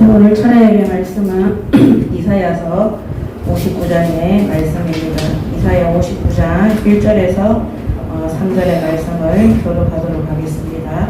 오늘 철야의 말씀은 이사야서 59장의 말씀입니다. 이사야 59장 1절에서 3절의 말씀을 교독하도록 하겠습니다.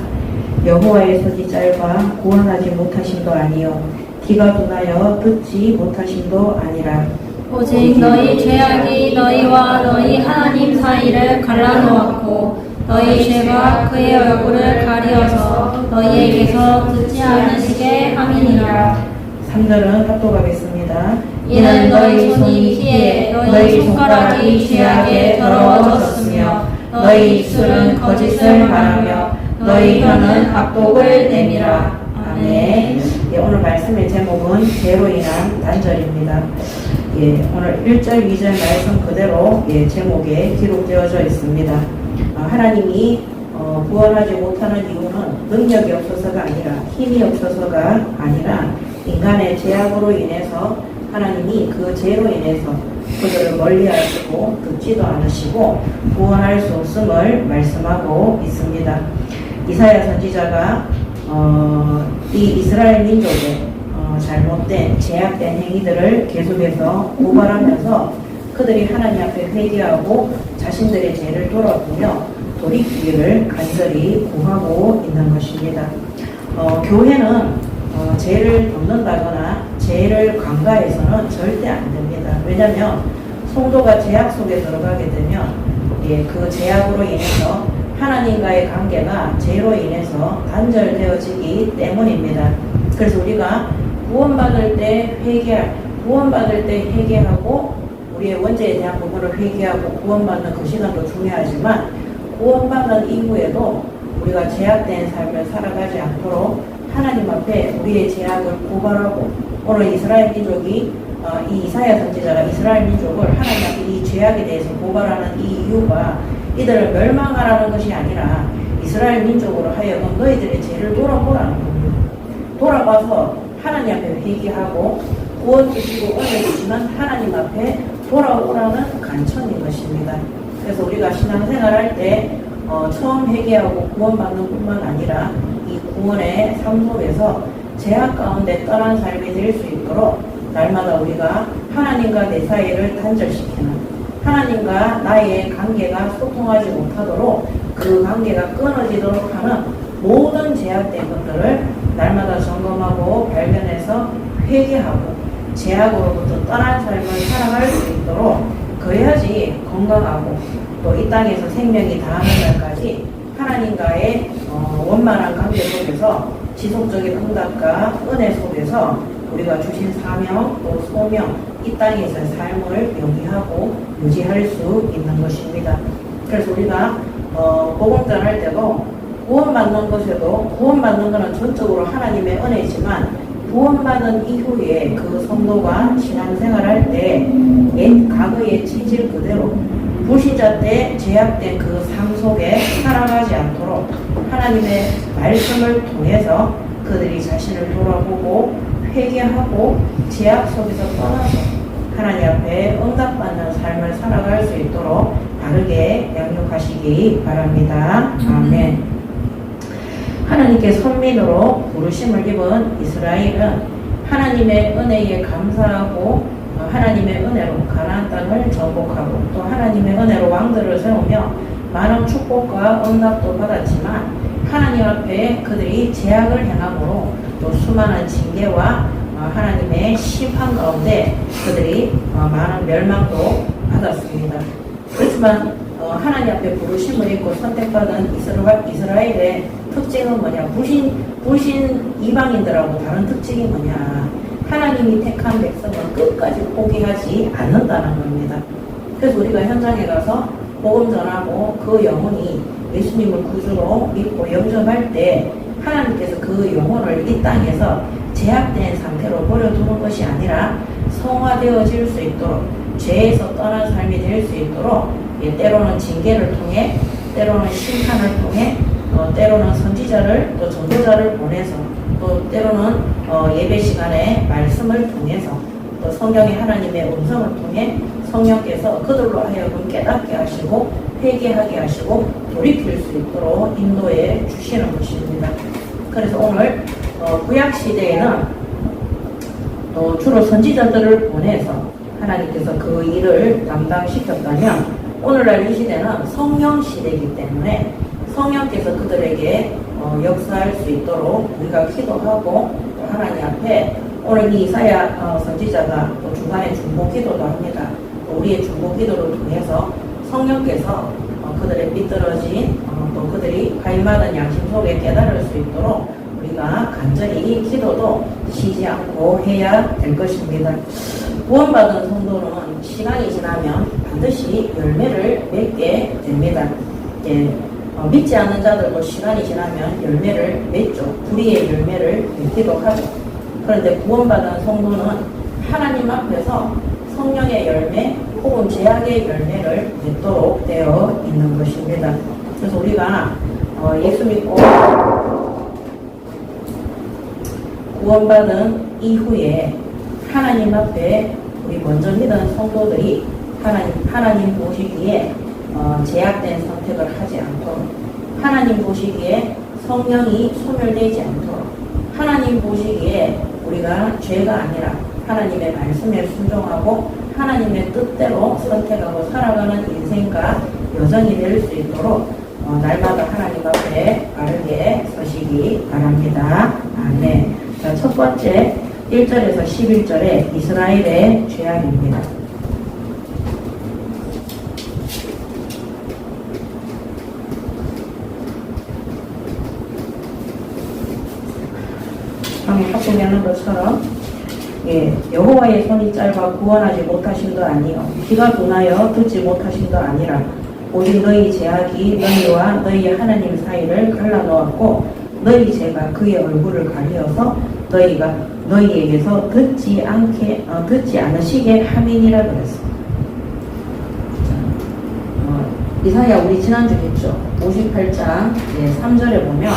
여호와의 손이 짧아 구원하지 못하심도 아니요 귀가 둔하여 듣지 못하심도 아니라 오직 너희 죄악이 너희와 너희 하나님 사이를 갈라놓았고 너희 죄가 그의 얼굴을 가리어서 너희에게서 듣지 않으시게 함이니라. 3절은 합독하겠습니다. 이는 너희 손이 피해 너희 손가락이 죄악에 더러워졌으며 너희 입술은 거짓을 말하며 너희 혀는 악독을 내밀어. 아멘. 오늘 말씀의 제목은 죄로 인한 단절입니다. 오늘 1절, 2절 말씀 그대로 제목에 기록되어져 있습니다. 하나님이 구원하지 못하는 이유는 능력이 없어서가 아니라 힘이 없어서가 아니라 인간의 죄악으로 인해서 하나님이 그 죄로 인해서 그들을 멀리하시고 듣지도 않으시고 구원할 수 없음을 말씀하고 있습니다. 이사야 선지자가 이 이스라엘 민족의 잘못된 죄악된 행위들을 계속해서 고발하면서 그들이 하나님 앞에 회개하고 자신들의 죄를 돌아보며 돌이키기를 간절히 구하고 있는 것입니다. 교회는 죄를 덮는다거나 죄를 간과해서는 절대 안 됩니다. 왜냐하면 성도가 죄악 속에 들어가게 되면 그 죄악으로 인해서 하나님과의 관계가 죄로 인해서 단절되어지기 때문입니다. 그래서 우리가 구원받을 때 회개하고 우리의 원죄에 대한 부분을 회개하고 구원받는 그 시간도 중요하지만 구원받은 이후에도 우리가 죄악된 삶을 살아가지 않도록 하나님 앞에 우리의 죄악을 고발하고 오늘 이스라엘 민족이 이 이사야 선지자가 이스라엘 민족을 하나님 앞에 이 죄악에 대해서 고발하는 이 이유가 이들을 멸망하라는 것이 아니라 이스라엘 민족으로 하여금 너희들의 죄를 돌아보라는 겁니다. 돌아봐서 하나님 앞에 회개하고 구원 주시고 은혜 주시는 하나님 앞에 돌아오라는 간청인 것입니다. 그래서 우리가 신앙생활 할 때 처음 회개하고 구원받는 뿐만 아니라 이 구원의 삶 속에서 죄악 가운데 떠난 삶이 될 수 있도록 날마다 우리가 하나님과 내 사이를 단절시키는 하나님과 나의 관계가 소통하지 못하도록 그 관계가 끊어지도록 하는 모든 죄악된 것들을 날마다 점검하고 발견해서 회개하고 죄악으로부터 떠난 삶을 살아갈 수 있도록 그래야지 건강하고 또 이 땅에서 생명이 다하는 날까지 하나님과의 원만한 관계 속에서 지속적인 응답과 은혜 속에서 우리가 주신 사명 또 소명 이 땅에서의 삶을 영위하고 유지할 수 있는 것입니다. 그래서 우리가 복음 전할 때도 구원받는 것에도 구원받는 것은 전적으로 하나님의 은혜지만 구원받은 이후에 그 성도가 신앙생활할 때 옛 과거의 체질 그대로 불신자 때 죄악된 그 삶 속에 살아가지 않도록 하나님의 말씀을 통해서 그들이 자신을 돌아보고 회개하고 죄악 속에서 떠나서 하나님 앞에 응답받는 삶을 살아갈 수 있도록 바르게 양육하시기 바랍니다. 아멘. 하나님께 선민으로 부르심을 입은 이스라엘은 하나님의 은혜에 감사하고 하나님의 은혜로 가나안 땅을 정복하고 또 하나님의 은혜로 왕들을 세우며 많은 축복과 응답도 받았지만 하나님 앞에 그들이 죄악을 행함으로 또 수많은 징계와 하나님의 심판 가운데 그들이 많은 멸망도 받았습니다. 그렇지만 하나님 앞에 부르심을 입고 선택받은 이스라엘의 특징은 뭐냐? 불신 이방인들하고 다른 특징이 뭐냐? 하나님이 택한 백성은 끝까지 포기하지 않는다는 겁니다. 그래서 우리가 현장에 가서 복음 전하고 그 영혼이 예수님을 구주로 믿고 영접할 때 하나님께서 그 영혼을 이 땅에서 제약된 상태로 버려두는 것이 아니라 성화되어질 수 있도록 죄에서 떠난 삶이 될 수 있도록 때로는 징계를 통해 때로는 심판을 통해 때로는 선지자를 또 전도자를 보내서 또 때로는 예배 시간에 말씀을 통해서 또 성경의 하나님의 음성을 통해 성령께서 그들로 하여금 깨닫게 하시고 회개하게 하시고 돌이킬 수 있도록 인도해 주시는 것입니다. 그래서 오늘 구약 시대에는 또 주로 선지자들을 보내서 하나님께서 그 일을 담당시켰다면 오늘날 이 시대는 성령 시대이기 때문에 성령께서 그들에게 역사할 수 있도록 우리가 기도하고 또 하나님 앞에 오늘 이 이사야 선지자가 또 중간에 중보 기도도 합니다. 또 우리의 중보 기도를 통해서 성령께서 그들의 삐뚤어진 또 그들이 가임받은 양심 속에 깨달을 수 있도록 우리가 간절히 기도도 쉬지 않고 해야 될 것입니다. 구원받은 성도는 시간이 지나면 반드시 열매를 맺게 됩니다. 예, 믿지 않는 자들도 시간이 지나면 열매를 맺죠. 불의의 열매를 맺기도 하죠. 그런데 구원받은 성도는 하나님 앞에서 성령의 열매 혹은 제약의 열매를 맺도록 되어 있는 것입니다. 그래서 우리가 예수 믿고 구원받은 이후에 하나님 앞에 우리 먼저 믿은 성도들이 하나님 보시기에 제약된 선택을 하지 않도록, 하나님 보시기에 성령이 소멸되지 않도록, 하나님 보시기에 우리가 죄가 아니라 하나님의 말씀에 순종하고 하나님의 뜻대로 선택하고 살아가는 인생과 여정이 될 수 있도록 날마다 하나님 앞에 바르게 서시기 바랍니다. 아멘. 자, 첫 번째 1절에서 11절에 이스라엘의 죄악입니다. 방금 확인하는 것처럼 여호와의 손이 짧아 구원하지 못하심도 아니요 귀가 둔하여 듣지 못하심도 아니라 오직 너희 제약이 너희와 너희 하나님 사이를 갈라놓았고 너희 죄가 그의 얼굴을 가리어서 너희가 너희에게서 듣지 않으시게 함이니라 그랬습니다. 이사야 우리 지난주 했죠. 58장 3절에 보면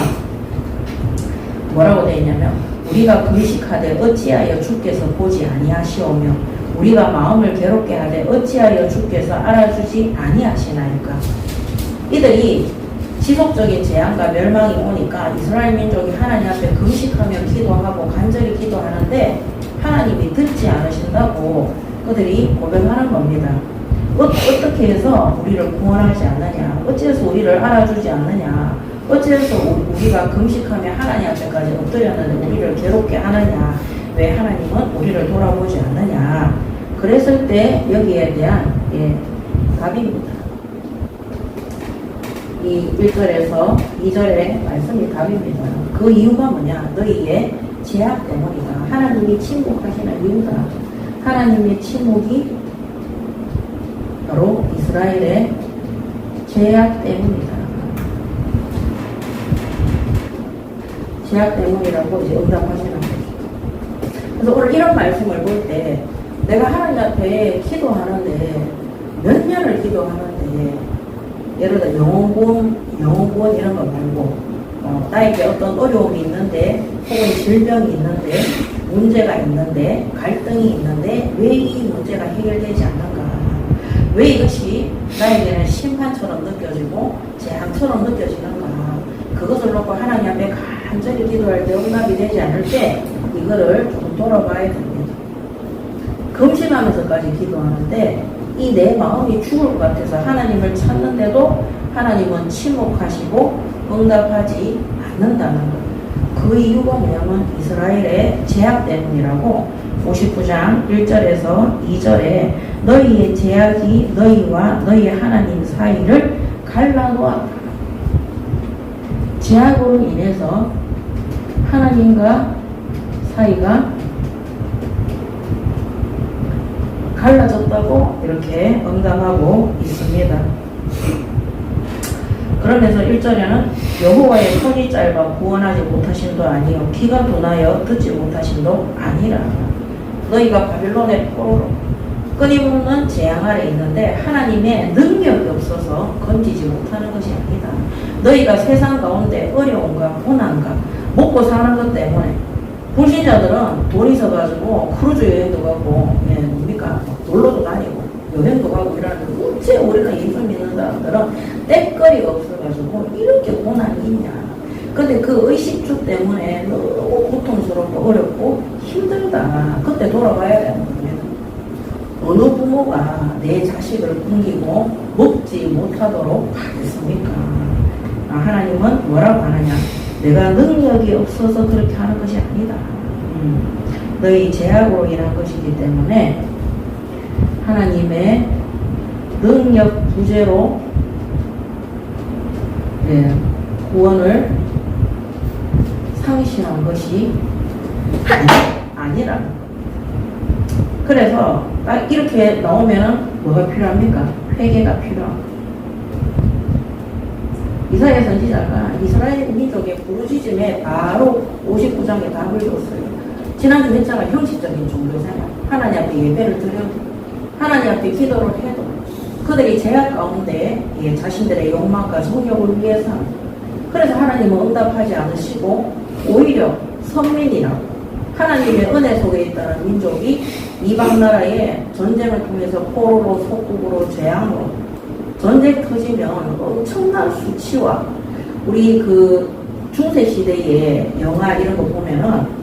뭐라고 되어 있냐면 우리가 금식하되 어찌하여 주께서 보지 아니하시오며 우리가 마음을 괴롭게 하되 어찌하여 주께서 알아주지 아니하시나이까. 이들이 지속적인 재앙과 멸망이 오니까 이스라엘 민족이 하나님 앞에 금식하며 기도하고 간절히 기도하는데 하나님이 듣지 않으신다고 그들이 고백하는 겁니다. 어떻게 해서 우리를 구원하지 않느냐, 어찌해서 우리를 알아주지 않느냐, 어찌해서 우리가 금식하며 하나님 앞에까지 엎드렸는데 우리를 괴롭게 하느냐, 왜 하나님은 우리를 돌아보지 않느냐. 그랬을 때 여기에 대한 답입니다. 이 1절에서 2절의 말씀이 답입니다. 그 이유가 뭐냐? 너희의 제약 때문이다. 하나님이 침묵하시는 이유다. 하나님의 침묵이 바로 이스라엘의 제약 때문이다. 제약 때문이라고 이제 응답하시는 거죠. 그래서 오늘 이런 말씀을 볼 때 내가 하나님 앞에 기도하는데 몇 년을 기도하는데 예를 들어 영혼구원 이런 거 말고 나에게 어떤 어려움이 있는데 혹은 질병이 있는데 문제가 있는데 갈등이 있는데 왜 이 문제가 해결되지 않는가, 왜 이것이 나에게는 심판처럼 느껴지고 재앙처럼 느껴지는가, 그것을 놓고 하나님 앞에 간절히 기도할 때 응답이 되지 않을 때 이거를 조금 돌아봐야 됩니다. 금식하면서까지 기도하는데 이 내 마음이 죽을 것 같아서 하나님을 찾는데도 하나님은 침묵하시고 응답하지 않는다는 것. 그 이유가 뭐냐면 이스라엘의 제약 때문이라고 59장 1절에서 2절에 너희의 제약이 너희와 너희 하나님 사이를 갈라놓았다. 제약으로 인해서 하나님과 사이가 갈라졌다고 이렇게 응답하고 있습니다. 그러면서 1절에는 여호와의 손이 짧아 구원하지 못하심도 아니요 귀가 둔하여 듣지 못하심도 아니라. 너희가 바빌론의 포로로 끊임없는 재앙 아래 있는데 하나님의 능력이 없어서 건지지 못하는 것이 아니다. 너희가 세상 가운데 어려움과 고난과 먹고 사는 것 때문에 불신자들은 돈 있어가지고 크루즈 여행도 가고 뭡니까 놀러도 다니고 여행도 가고 이러는데 어째 우리가 예수 믿는 사람들은 떼거리가 없어가지고 이렇게 고난이 있냐. 근데 그 의식주 때문에 너무 고통스럽고 어렵고 힘들다. 됩니다. 그때 돌아가야 되는 겁니다. 어느 부모가 내 자식을 굶기고 먹지 못하도록 하겠습니까? 하나님은 뭐라고 하느냐? 내가 능력이 없어서 그렇게 하는 것이 아니다. 너희 죄악으로 인한 것이기 때문에 하나님의 능력 부재로 구원을 상실한 것이 아니라. 그래서 딱 이렇게 나오면은 뭐가 필요합니까? 회개가 필요합니다. 이사야 선지자가 이스라엘 민족의 부르짖음에 바로 59장에 답을 줬어요. 지난주 했잖아요. 형식적인 종교잖아요. 하나님 앞에 예배를 드려도, 하나님 앞에 기도를 해도 그들이 죄악 가운데 자신들의 욕망과 성욕을 위해서, 그래서 하나님은 응답하지 않으시고 오히려 선민이라고, 하나님의 은혜 속에 있다는 민족이 이방 나라에 전쟁을 통해서 포로로, 속국으로, 재앙으로, 전쟁 터지면 엄청난 수치와, 우리 그 중세시대의 영화 이런 거 보면은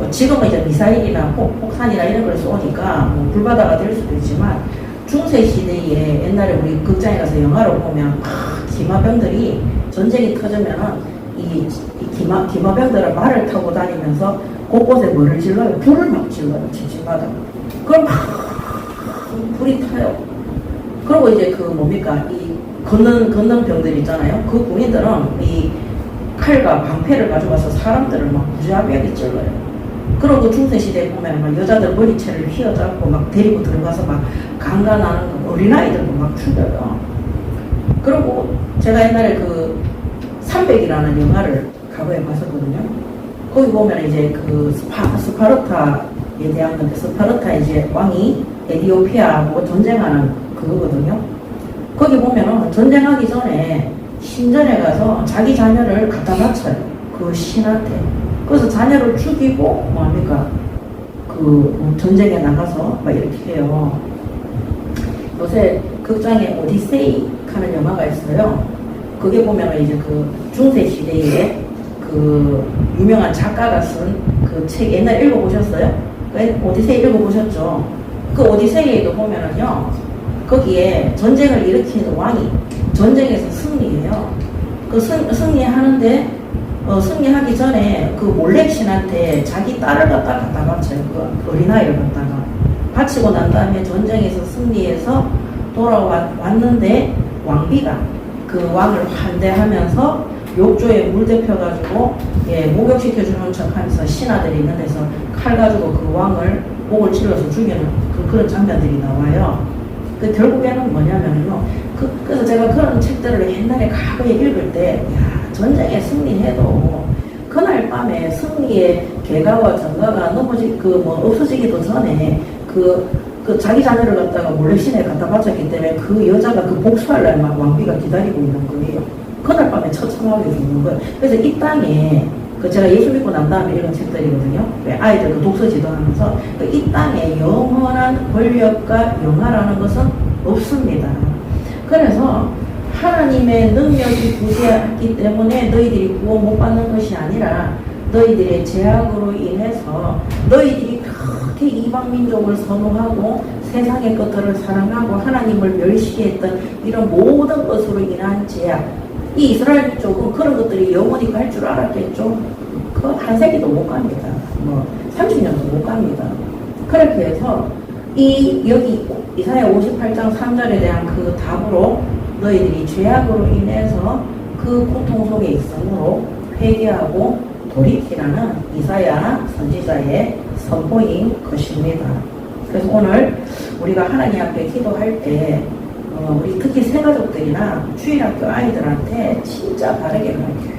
지금은 이제 미사일이나 폭탄이나 이런 걸 쏘니까 불바다가 될 수도 있지만, 중세시대에 옛날에 우리 극장에 가서 영화를 보면 기마병들이 전쟁이 터지면은 이 기마병들은 말을 타고 다니면서 곳곳에 뭐를 질러요? 불을 막 질러요. 집집마다. 그럼 막 불이 타요. 그리고 이제 그 뭡니까? 이 걷는 병들 있잖아요. 그 군인들은 이 칼과 방패를 가져가서 사람들을 막 무자비하게 찔러요. 그리고 중세시대에 보면 막 여자들 머리채를 휘어잡고 막 데리고 들어가서 막 강간하는 어린아이들도 막 죽여요. 그리고 제가 옛날에 그 300이라는 영화를 과거에 봤었거든요. 거기 보면 이제 그 스파르타에 대한 건데, 스파르타 이제 왕이 에티오피아하고 전쟁하는 그거거든요. 거기 보면은 전쟁하기 전에 신전에 가서 자기 자녀를 갖다 바쳐요. 그 신한테. 그래서 자녀를 죽이고 뭐합니까? 그 전쟁에 나가서 막 이렇게 해요. 요새 극장에 오디세이 하는 영화가 있어요. 그게 보면은 이제 그 중세 시대에 그 유명한 작가가 쓴 그 책 옛날에 읽어보셨어요? 오디세이 읽어보셨죠? 그 오디세이에도 보면은요, 거기에 전쟁을 일으키는 왕이 전쟁에서 승리해요. 그 승리하는데 승리하기 전에 그 몰렉신한테 자기 딸을 갖다 바쳐요. 그 어린아이를 갖다가 바치고 난 다음에 전쟁에서 승리해서 돌아왔는데, 왕비가 그 왕을 환대하면서 욕조에 물 데펴가지고 목욕시켜주는 척하면서 신하들이 있는 데서 칼 가지고 그 왕을 목을 찔러서 죽이는 그런 장면들이 나와요. 그 결국에는 뭐냐면요, 그래서 제가 그런 책들을 옛날에 과거에 읽을 때, 전쟁에 승리해도 그날 밤에 승리의 개가와 전가가 없어지기도 전에 그 자기 자녀를 갖다가 몰래신에 갖다 바쳤기 때문에 그 여자가 그 복수할 날만 왕비가 기다리고 있는 거예요. 그날 밤에 처참하게 죽는 거예요. 그래서 이 땅에, 제가 예수 믿고 난 다음에 읽은 책들이거든요. 아이들 독서 지도하면서 이 땅에 영원한 권력과 영화라는 것은 없습니다. 그래서 하나님의 능력이 부재하기 때문에 너희들이 구원 못 받는 것이 아니라, 너희들의 죄악으로 인해서 너희들이 그렇게 이방민족을 선호하고 세상의 것들을 사랑하고 하나님을 멸시했던 이런 모든 것으로 인한 죄악, 이 이스라엘 민족은 그런 것들이 영원히 갈 줄 알았겠죠. 그 한 세기도 못 갑니다. 30년도 못 갑니다. 그렇게 해서 여기 이사야 58장 3절에 대한 그 답으로, 너희들이 죄악으로 인해서 그 고통 속에 있으므로 회개하고 돌이키라는 이사야 선지자의 선포인 것입니다. 그래서 오늘 우리가 하나님 앞에 기도할 때 우리 특히 새가족들이나 주일학교 아이들한테 진짜 바르게 가르쳐요.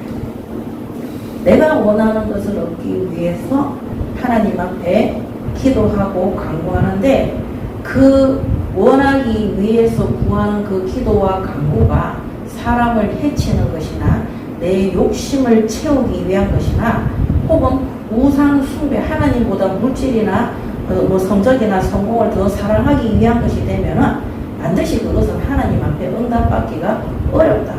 내가 원하는 것을 얻기 위해서 하나님 앞에 기도하고 간구하는데, 그 원하기 위해서 구하는 그 기도와 간구가 사람을 해치는 것이나 내 욕심을 채우기 위한 것이나, 혹은 우상 숭배, 하나님보다 물질이나 성적이나 성공을 더 사랑하기 위한 것이 되면은 반드시 그것은 하나님 앞에 응답받기가 어렵다.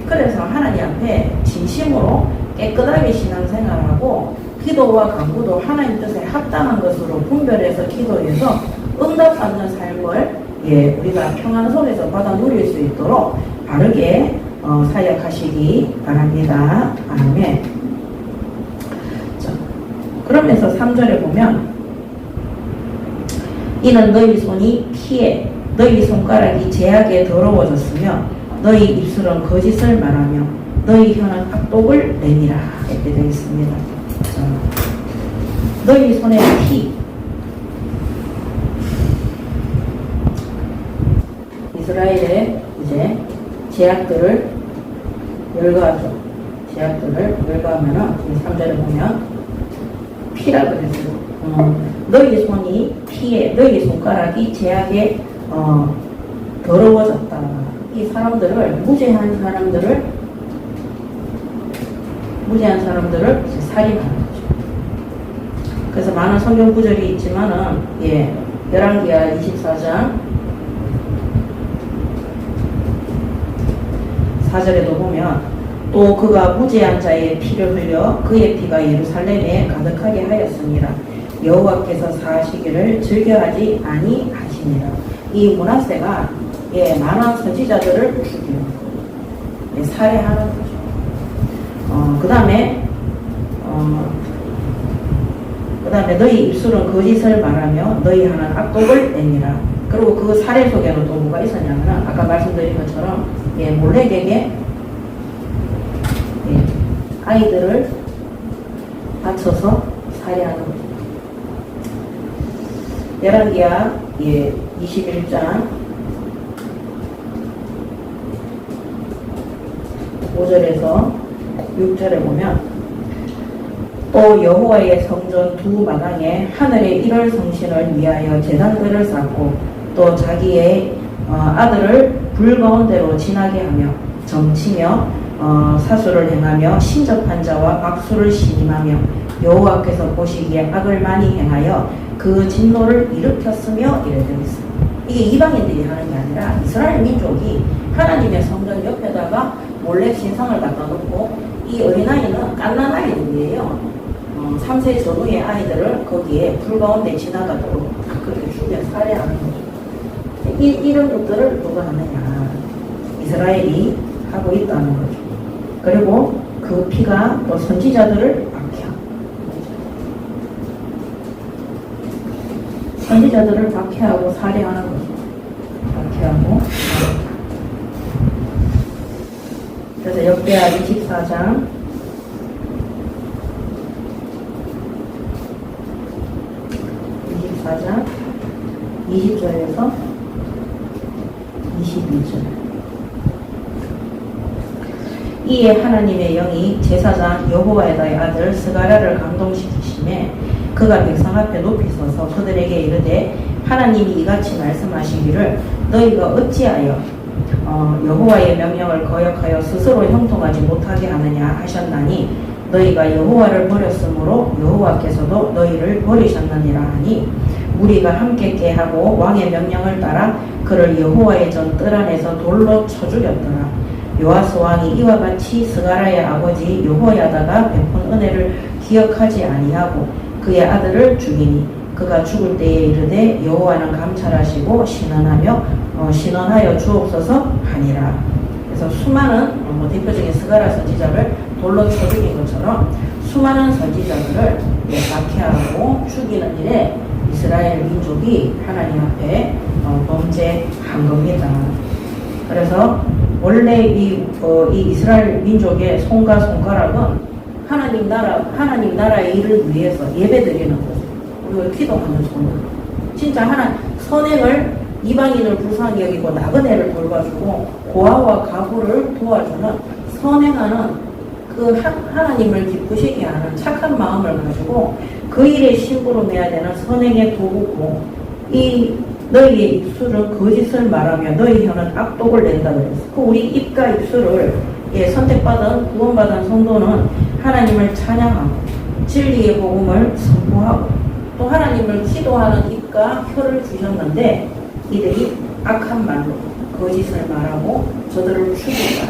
그래서 하나님 앞에 진심으로 깨끗하게 신앙생활하고 기도와 간구도 하나님 뜻에 합당한 것으로 분별해서 기도해서 응답받는 삶을 우리가 평안 속에서 받아 누릴 수 있도록 바르게 사역하시기 바랍니다. 아멘. 자, 그러면서 3절에 보면 이는 너희 손이 피에 너희 손가락이 죄악에 더러워졌으며 너희 입술은 거짓을 말하며 너희 혀는 악독을 내미라 이렇게 되어 있습니다. 자, 너희 손에 피 이스라엘의 이제 죄악들을 열거하죠. 죄악들을 열거하면은 3절에 보면 피라 그랬어요. 너희 손이 피에 너희 손가락이 죄악에 더러워졌다. 이 사람들을 무죄한 사람들을 살인하는 거죠. 그래서 많은 성경 구절이 있지만은 열왕기하 24장 4절에도 보면 또 그가 무죄한 자의 피를 흘려 그의 피가 예루살렘에 가득하게 하였습니다. 여호와께서 사하시기를 즐겨하지 아니하시니라. 이 므낫세가 많은 선지자들을 죽이는 거예요. 살해하는 거죠. 그 다음에 너희 입술은 거짓을 말하며 너희 혀는 악독을 내니라. 그리고 그 살해 속에는 또 뭐가 있었냐면 아까 말씀드린 것처럼 몰렉에게 아이들을 바쳐서 살해하는 거죠. 열왕기하 21장 5절에서 6절에 보면 또 여호와의 성전 두 마당에 하늘의 1월 성신을 위하여 제단들을 쌓고 또 자기의 아들을 불 가운데로 지나게 하며 점치며 사수를 행하며 신접한 자와 악수를 신임하며 여호와께서 보시기에 악을 많이 행하여 그 진노를 일으켰으며 이래 되어 있습니다. 이게 이방인들이 하는 게 아니라 이스라엘 민족이 하나님의 성전 옆에다가 몰래 신상을 갖다 놓고 이 어린아이는 갓난 아이들이에요. 3세 전후의 아이들을 거기에 불 가운데 지나가도록 그렇게 죽여 살해하는 거죠. 이런 것들을 누가 하느냐? 이스라엘이 하고 있다는 거죠. 그리고 그 피가 또 선지자들을 선지자들을 박해하고 살해하는 거죠. 박해하고. 그래서 역대하 24장 20절에서 22절. 이에 하나님의 영이 제사장 여호야다의 아들 스가랴를 감동시키심에 그가 백성 앞에 높이 서서 그들에게 이르되 하나님이 이같이 말씀하시기를 너희가 어찌하여 여호와의 명령을 거역하여 스스로 형통하지 못하게 하느냐 하셨나니 너희가 여호와를 버렸으므로 여호와께서도 너희를 버리셨느니라 하니 무리가 함께 깨하고 왕의 명령을 따라 그를 여호와의 전 뜰 안에서 돌로 쳐 죽였더라. 요아스 왕이 이와 같이 스가랴의 아버지 여호야다가 베푼 은혜를 기억하지 아니하고 그의 아들을 죽이니 그가 죽을 때에 이르되 여호와는 감찰하시고 신원하여 주옵소서 하니라. 그래서 수많은 대표적인 스가랴 선지자를 돌로 쳐 죽인 것처럼 수많은 선지자들을 박해하고 죽이는 일에 이스라엘 민족이 하나님 앞에 범죄한 겁니다. 그래서 원래 이 이스라엘 민족의 손과 손가락은 하나님 나라의 일을 위해서 예배드리는 거죠. 우리가 기도하는 손으로. 진짜 선행을 이방인을 불쌍히 여기고 나그네를 돌봐주고 고아와 가부를 도와주는 선행하는 그 하나님을 기쁘시게 하는 착한 마음을 가지고 그 일에 심부름해야 되는 선행의 도구고 너희의 입술은 거짓을 말하며 너희 혀는 악독을 낸다 그랬어. 우리 입과 입술을 선택받은 구원받은 성도는 하나님을 찬양하고 진리의 복음을 선포하고 또 하나님을 기도하는 입과 혀를 주셨는데 이들이 악한 말로 거짓을 말하고 저들을 죽이다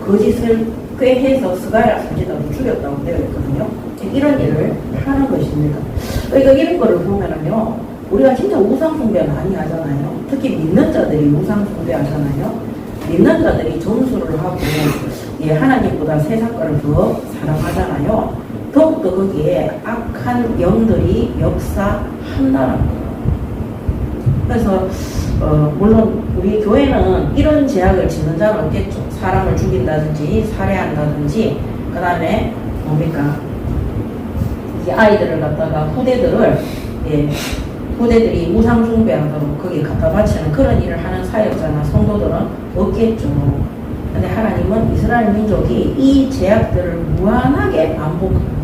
거짓을 꾀해서 스가랴 선지자도 죽였다고 되어 있거든요. 이런 일을 하는 것입니다. 그러니까 이런 거를 보면은요, 우리가 진짜 우상숭배 많이 하잖아요. 특히 믿는 자들이 우상숭배 하잖아요. 믿는 자들이 점수를 하고, 예, 하나님보다 세상 거를 더 사랑하잖아요. 더욱더 거기에 악한 영들이 역사한다는 거예요. 그래서 물론 우리 교회는 이런 제약을 짓는 자는 없겠죠. 사람을 죽인다든지 살해한다든지, 그 다음에 뭡니까, 이 아이들을 갖다가 후대들이 우상숭배하도록 거기 갖다 바치는 그런 일을 하는 사역자나 성도들은 없겠죠. 근데 하나님은 이스라엘 민족이 이 제약들을 무한하게 반복합니다.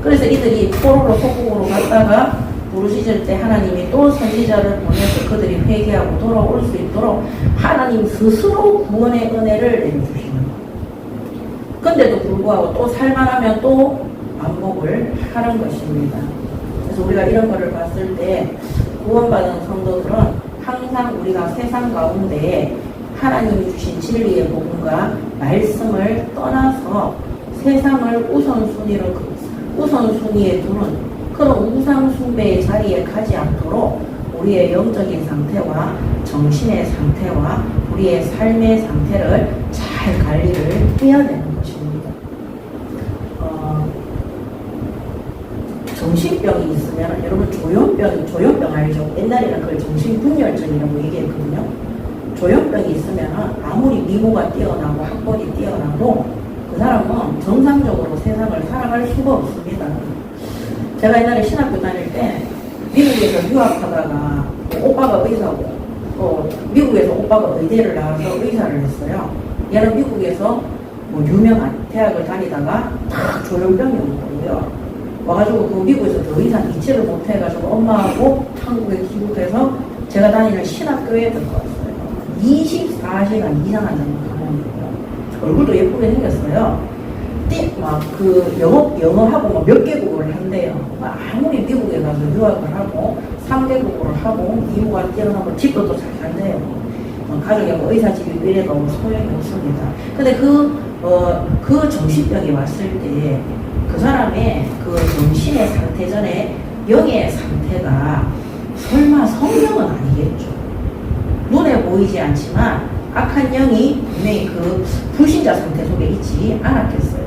그래서 이들이 포로로 속국으로 갔다가 부르짖을 때 하나님이 또 선지자를 보내서 그들이 회개하고 돌아올 수 있도록 하나님 스스로 구원의 은혜를 내려주시는 거예요. 근데도 불구하고 또 살만하면 또 반복을 하는 것입니다. 그래서 우리가 이런 거를 봤을 때 구원받은 성도들은 항상 우리가 세상 가운데 하나님이 주신 진리의 복음과 말씀을 떠나서 세상을 우선순위에 두는 그런 우상숭배의 자리에 가지 않도록 우리의 영적인 상태와 정신의 상태와 우리의 삶의 상태를 잘 관리를 해야 되는 것입니다. 정신병이 있으면, 여러분 조현병 알죠? 옛날에는 그걸 정신분열증이라고 얘기했거든요. 조현병이 있으면 아무리 미모가 뛰어나고 학벌이 뛰어나도 그 사람은 정상적으로 세상을 살아갈 수가 없습니다. 제가 옛날에 신학교 다닐 때 미국에서 유학하다가 오빠가 의사고, 미국에서 오빠가 의대를 나와서 의사를 했어요. 얘는 미국에서 유명한 대학을 다니다가 딱 조현병이 온 거예요. 와가지고 그 미국에서 더 이상 이치를 못해가지고 엄마하고 한국에 귀국해서 제가 다니는 신학교에 들어갔어요. 24시간 이상 앉아있는 거예요. 얼굴도 예쁘게 생겼어요. 영어하고 몇 개국어를 한대요. 아무리 미국에 가서 유학을 하고 3개국어를 하고 미국과 뛰어나고 집도 또 잘 살대요. 가족이 의사집이 이래도 소용이 없습니다. 근데 그 정신병이 왔을 때 그 사람의 그 정신의 상태 전에 영의 상태가 설마 성령은 아니겠죠. 눈에 보이지 않지만 악한 영이 분명히 그 불신자 상태 속에 있지 않았겠어요.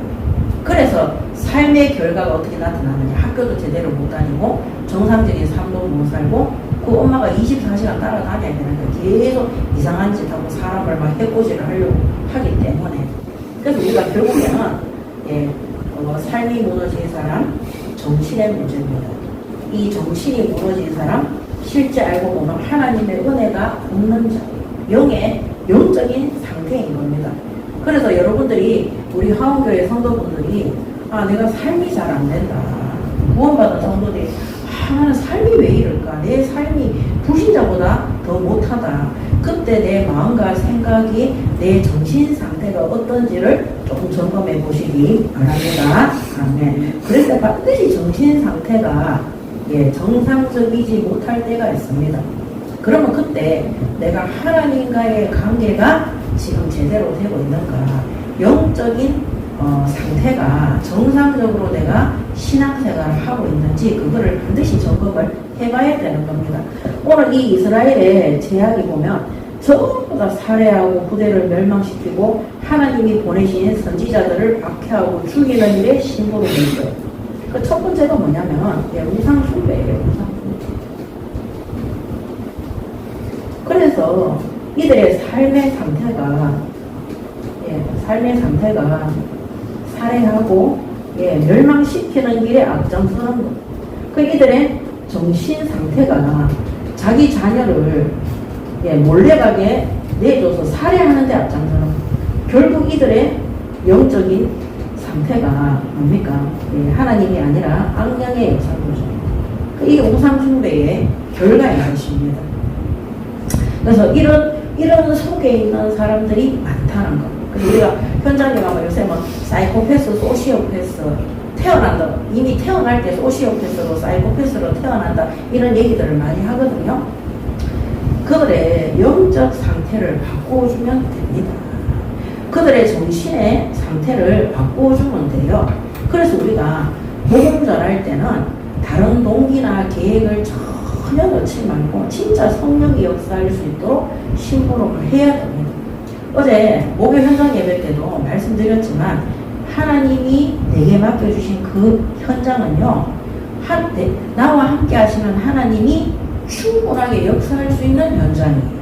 그래서 삶의 결과가 어떻게 나타나느냐. 학교도 제대로 못 다니고 정상적인 삶도 못 살고 그 엄마가 24시간 따라다녀야 되는데 계속 이상한 짓 하고 사람을 막 해코지를 하려고 하기 때문에, 그래서 우리가 결국에는 삶이 무너진 사람, 정신의 문제입니다. 이 정신이 무너진 사람, 실제 알고 보면 하나님의 은혜가 없는 자, 영적인 상태인 겁니다. 그래서 여러분들이, 우리 화원교회 성도분들이 내가 삶이 잘 안 된다. 구원받은 성도들이 나는 삶이 왜 이럴까? 내 삶이 불신자보다 더 못하다. 그때 내 마음과 생각이, 내 정신 상태가 어떤지를 조금 점검해 보시기 바랍니다. 아멘. 그럴 때 반드시 정신 상태가 정상적이지 못할 때가 있습니다. 그러면 그때 내가 하나님과의 관계가 지금 제대로 되고 있는가, 영적인 상태가 정상적으로 내가 신앙생활을 하고 있는지 그거를 반드시 점검을 해봐야 되는 겁니다. 오늘 이 이스라엘의 제약이 보면 전부 다 살해하고 부대를 멸망시키고 하나님이 보내신 선지자들을 박해하고 죽이는 일에 신부로 있어요. 그 첫 번째가 뭐냐면 우상숭배예요. 우상숭배. 그래서 이들의 삶의 상태가 살해하고 멸망시키는 길에 앞장서는 것. 그 이들의 정신 상태가 자기 자녀를 몰래가게 내줘서 살해하는 데 앞장서는 것. 결국 이들의 영적인 상태가 뭡니까? 하나님이 아니라 악령의 역사거죠. 이게 우상숭배의 결과인 것입니다. 그래서 이런 속에 있는 사람들이 많다는 것. 그래서 우리가 현장에 가면 요새 사이코패스, 소시오패스, 태어난다. 이미 태어날 때 소시오패스로, 사이코패스로 태어난다. 이런 얘기들을 많이 하거든요. 그들의 영적 상태를 바꿔주면 됩니다. 그 그들의 정신의 상태를 바꿔주면 돼요. 그래서 우리가 복음 전할 때는 다른 동기나 계획을 전혀 넣지 말고 진짜 성령이 역사할 수 있도록 심부름을 해야 됩니다. 어제 목요 현장 예배 때도 말씀드렸지만 하나님이 내게 맡겨주신 그 현장은요, 나와 함께 하시는 하나님이 충분하게 역사할 수 있는 현장이에요.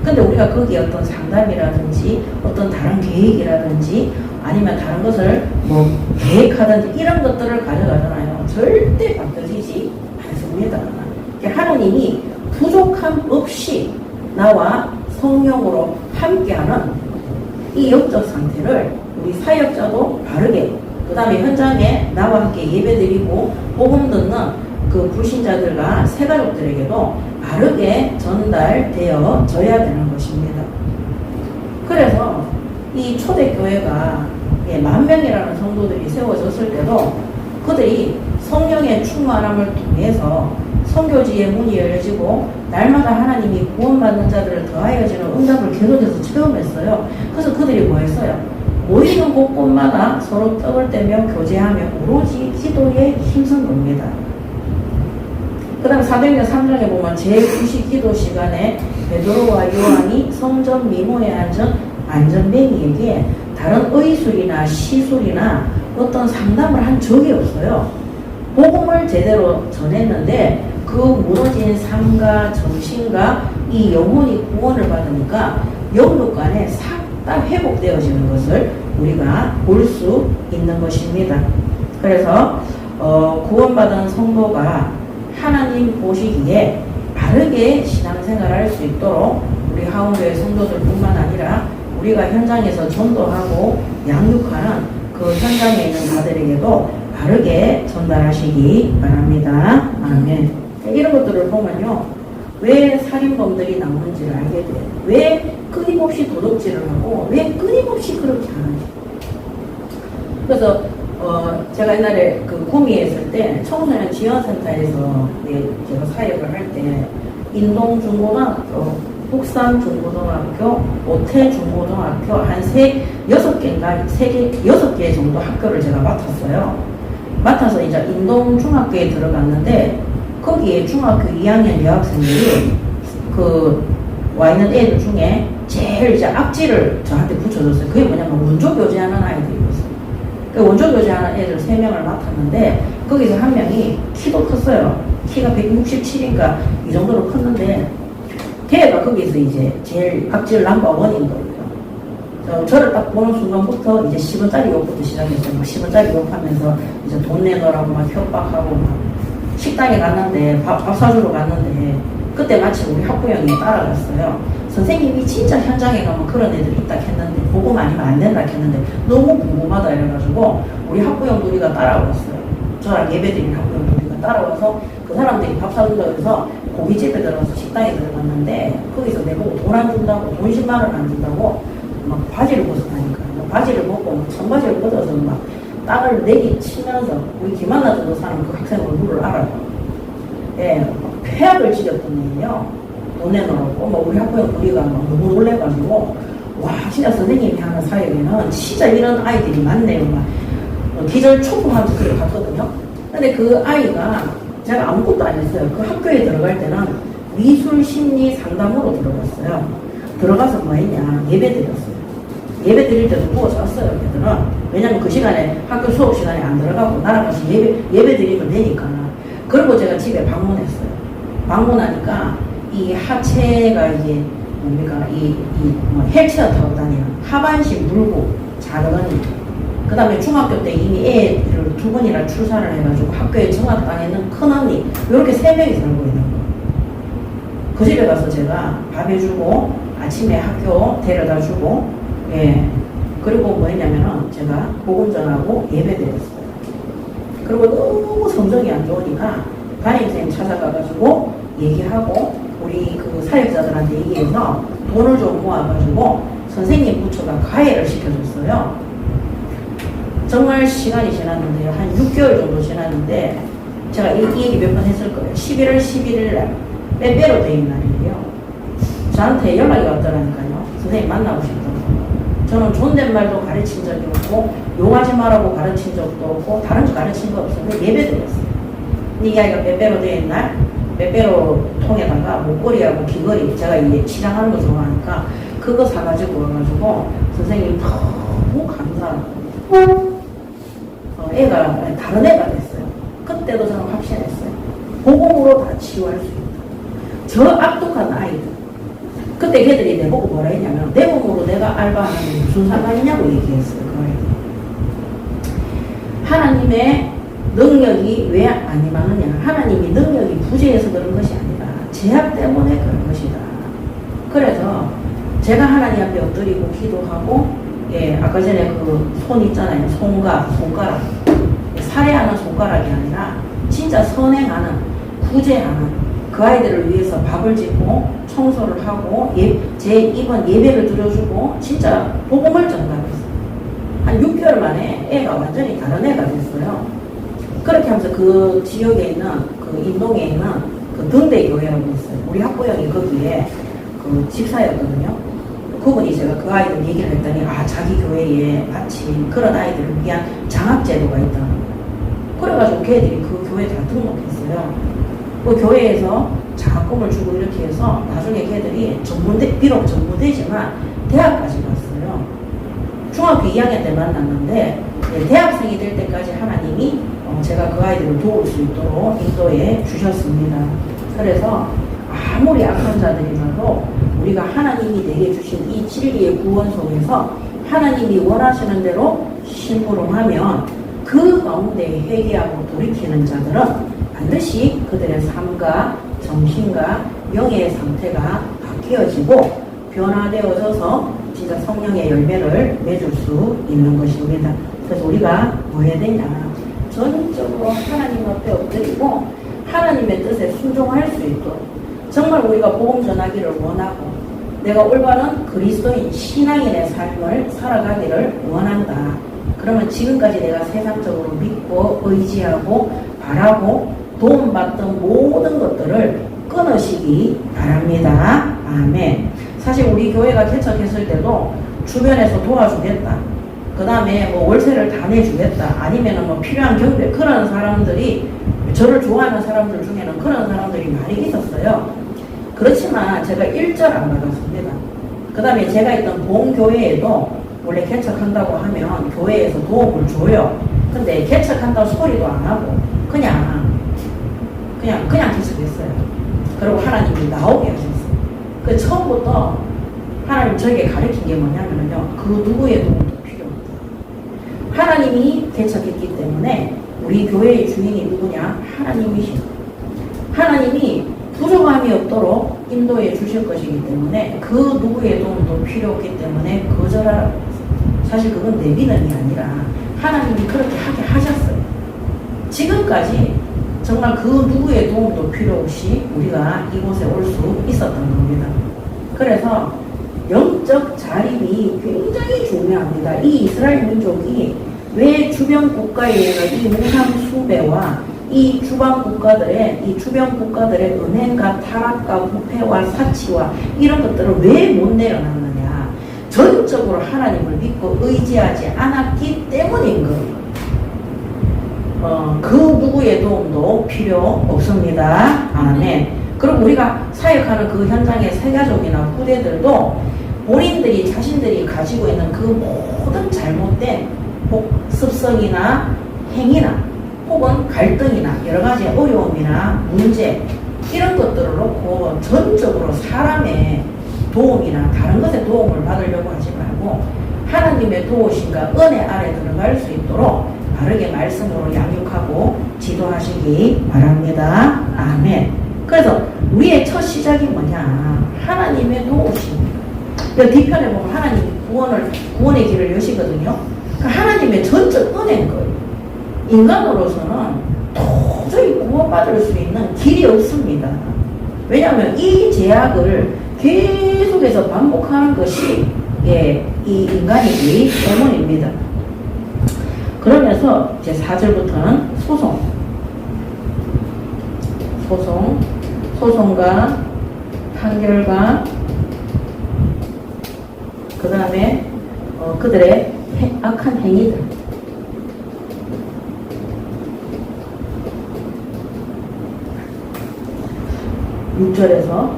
근데 우리가 거기에 어떤 상담이라든지 어떤 다른 계획이라든지 아니면 다른 것을 뭐 계획하든지 이런 것들을 가져가잖아요. 절대 바뀌어지지 않습니다. 하나님이 부족함 없이 나와 성령으로 함께하는 이 영적 상태를 우리 사역자도 바르게, 그 다음에 현장에 나와 함께 예배드리고 복음 듣는 그 불신자들과 새가족들에게도 바르게 전달되어져야 되는 것입니다. 그래서 이 초대교회가 10,000명이라는 성도들이 세워졌을 때도 그들이 성령의 충만함을 통해서 선교지의 문이 열려지고 날마다 하나님이 구원받는 자들을 더하여지는 응답을 계속해서 체험했어요. 그래서 그들이 뭐 했어요? 모이는 곳곳마다 서로 떡을 떼며 교제하며 오로지 기도에 힘쓴 겁니다. 그 다음에 사도행전 3장에 보면 제9시 기도 시간에 베드로와 요한이 성전 미문에 앉은 안전뱅이에게 다른 의술이나 시술이나 어떤 상담을 한 적이 없어요. 복음을 제대로 전했는데 그 무너진 삶과 정신과 이 영혼이 구원을 받으니까 영육간에 싹 다 회복되어지는 것을 우리가 볼 수 있는 것입니다. 그래서 구원받은 성도가 하나님 보시기에 바르게 신앙생활을 할 수 있도록 우리 하원교회 성도들뿐만 아니라 우리가 현장에서 전도하고 양육하는 그 현장에 있는 자들에게도 바르게 전달하시기 바랍니다. 아멘. 이런 것들을 보면요, 왜 살인범들이 나오는지를 알게 돼요. 왜 끊임없이 도둑질을 하고 왜 끊임없이 그렇게 하는지. 그래서 제가 옛날에 그 구미에 있을 때 청소년 지원센터에서 제가 사역을 할 때 인동중고등학교, 북산중고등학교, 오태중고등학교 한 6개 정도 학교를 제가 맡았어요. 맡아서 이제 인동중학교에 들어갔는데 거기에 중학교 2학년 여학생들이 와 있는 애들 중에 제일 이제 악질을 저한테 붙여줬어요. 그게 뭐냐면 원조교제하는 아이들이었어요. 그 원조교제하는 애들 3명을 맡았는데 거기서 한 명이 키도 컸어요. 키가 167인가 이 정도로 컸는데 걔가 거기서 이제 제일 악질 넘버원인 거예요. 저를 딱 보는 순간부터 이제 10원짜리 욕부터 시작했어요. 막 10원짜리 욕하면서 이제 돈 내놓으라고 막 협박하고 막 식당에 갔는데 밥 사주러 갔는데 그때 마침 우리 학부형이 따라갔어요. 선생님이 진짜 현장에 가면 그런 애들이 있다 했는데 보고만 아니면 안 된다 했는데 너무 궁금하다 이래가지고 우리 학부형 둘이가 따라왔어요. 저랑 예배드린 학부형 둘이가 따라와서 그 사람들이 밥 사준다고 해서 고깃집에 들어가서 식당에 들어갔는데 거기서 내보고 돈 안 준다고, 돈 10만 원 안 준다고 막 바지를 벗어나니까 바지를 벗고 청바지를 벗어서 막 땅을 내리치면서 우리 김한나 정도 사는 그 학생 얼굴을 알아요. 예, 폐악을 지렸던 애예요. 돈 내놓으라고. 뭐 우리 학부형 우리가 막 너무 놀래가지고 와 진짜 선생님이 하는 사역에는 진짜 이런 아이들이 많네요. 막 기절 초풍하면서 그래 갔거든요. 근데 그 아이가 제가 아무것도 안 했어요. 그 학교에 들어갈 때는 미술 심리 상담으로 들어갔어요. 들어가서 뭐 했냐, 예배 드렸어요. 예배 드릴 때도 누워 잤어요, 걔들은. 왜냐면 그 시간에 학교 수업 시간에 안 들어가고 나랑 같이 예배 드리면 되니까. 그리고 제가 집에 방문했어요. 방문하니까 이 하체가 이제 뭡니까, 뭐 헬체어 타고 다니는 하반신 물고 자르더니 그 다음에 중학교 때 이미 애를 2번이나 출산을 해가지고 학교에 정학당했는 큰언니 이렇게 3명이 살고 있는 거예요. 그 집에 가서 제가 밥 해주고 아침에 학교 데려다주고, 예, 그리고 뭐 했냐면은 제가 복음 전하고 예배 드렸어요. 그리고 너무 성적이 안 좋으니까 담임선생님 찾아가가지고 얘기하고 우리 그 사역자들한테 얘기해서 돈을 좀 모아가지고 선생님 부처가 가해를 시켜줬어요. 정말 시간이 지났는데요. 한 6개월 정도 지났는데 제가 이 얘기 몇 번 했을 거예요. 11월 11일 날 빼빼로 데이 날이에요. 저한테 연락이 왔더라니까요. 선생님 만나고 싶다고. 저는 존댓말도 가르친 적이 없고 욕하지 말라고 가르친 적도 없고 다른 거 가르친 거 없어요. 예배 드렸어요. 근데 이 아이가 빼빼로 되어 날 빼빼로 통에다가 목걸이하고 귀걸이 제가 이제 치장하는 거 좋아하니까 그거 사가지고 와가지고 선생님 너무 감사하고 애가 다른 애가 됐어요. 그때도 저는 확신했어요. 복음으로 다 치유할 수 있다. 저 악독한 아이들. 그때 걔들이 내보고 뭐라 했냐면 내 몸으로 내가 알바하는 무슨 상관이냐고 얘기했어요. 그 아이들. 하나님의 능력이 왜 안 임하느냐. 하나님이 능력이 부재해서 그런 것이 아니라 제약 때문에 그런 것이다. 그래서 제가 하나님 앞에 엎드리고 기도하고 아까 전에 그 손 있잖아요. 손가락. 살해하는 손가락이 아니라 진짜 선행하는 구제하는 그 아이들을 위해서 밥을 짓고 청소를 하고 제 이번 예배를 드려주고 진짜 복음을 전달했어요. 한 6개월 만에 애가 완전히 다른 애가 됐어요. 그렇게 하면서 그 지역에 있는 그 인동에 있는 그 등대교회라고 있어요. 우리 학부형이 거기에 그 집사였거든요. 그분이 제가 그 아이들 얘기를 했더니 자기 교회에 마침 그런 아이들을 위한 장학제도가 있다. 그래가지고 걔들이 그 교회에 다 등록했어요. 그 교회에서 장학금을 주고 이렇게 해서 나중에 걔들이 비록 전무대지만 대학까지 갔어요. 중학교 2학년 때 만났는데 대학생이 될 때까지 하나님이 제가 그 아이들을 도울 수 있도록 인도해 주셨습니다. 그래서 아무리 악한 자들이라도 우리가 하나님이 내게 주신 이 진리의 구원 속에서 하나님이 원하시는 대로 심부름하면 그 가운데 회개하고 돌이키는 자들은 반드시 그들의 삶과 정신과 영의 상태가 바뀌어지고 변화되어져서 진짜 성령의 열매를 맺을 수 있는 것입니다. 그래서 우리가 뭐 해야 되냐. 전적으로 하나님 앞에 엎드리고 하나님의 뜻에 순종할 수 있도록 정말 우리가 복음 전하기를 원하고 내가 올바른 그리스도인 신앙인의 삶을 살아가기를 원한다. 그러면 지금까지 내가 세상적으로 믿고 의지하고 바라고 도움받던 모든 것들을 끊으시기 바랍니다. 아멘. 사실 우리 교회가 개척했을 때도 주변에서 도와주겠다. 그 다음에 뭐 월세를 다 내주겠다. 아니면은 뭐 필요한 경비 그런 사람들이 저를 좋아하는 사람들 중에는 그런 사람들이 많이 있었어요. 그렇지만 제가 1절 안 받았습니다. 그 다음에 제가 있던 본교회에도 원래 개척한다고 하면 교회에서 도움을 줘요. 근데 개척한다고 소리도 안 하고 그냥 개척했어요. 그리고 하나님이 나오게 하셨어요. 그 처음부터 하나님 저에게 가르친 게 뭐냐면요. 그 누구의 도움도 필요 없다. 하나님이 개척했기 때문에 우리 교회의 주인이 누구냐? 하나님이시다. 하나님이 부족함이 없도록 인도해 주실 것이기 때문에 그 누구의 도움도 필요 없기 때문에 거절하라고 했어요. 사실 그건 내 믿음이 아니라 하나님이 그렇게 하게 하셨어요. 지금까지 정말 그 누구의 도움도 필요 없이 우리가 이곳에 올 수 있었던 겁니다. 그래서 영적 자립이 굉장히 중요합니다. 이 이스라엘 민족이 왜 주변 국가에 이 무상 숭배와 이 주변 국가들의 은행과 타락과 부패와 사치와 이런 것들을 왜 못 내려놨느냐. 전적으로 하나님을 믿고 의지하지 않았기 때문인 거예요. 그 누구의 도움도 필요 없습니다. 아멘. 그리고 우리가 사역하는 그 현장의 세가족이나 후대들도 본인들이 자신들이 가지고 있는 그 모든 잘못된 습성이나 행위나 혹은 갈등이나 여러 가지 어려움이나 문제 이런 것들을 놓고 전적으로 사람의 도움이나 다른 것에 도움을 받으려고 하지 말고 하나님의 도우심과 은혜 아래 들어갈 수 있도록 바르게 말씀으로 양육하고 지도하시기 바랍니다. 아멘. 그래서 우리의 첫 시작이 뭐냐? 하나님의 도우심. 그 뒤편에 보면 하나님 구원의 길을 여시거든요. 그러니까 하나님의 전적 은혜인 거예요. 인간으로서는 도저히 구원받을 수 있는 길이 없습니다. 왜냐하면 이 제약을 계속해서 반복하는 것이 이 인간이기 때문입니다. 그러면서 이제 4절부터는 소송과 판결과 그 다음에 그들의 악한 행위들. 6절에서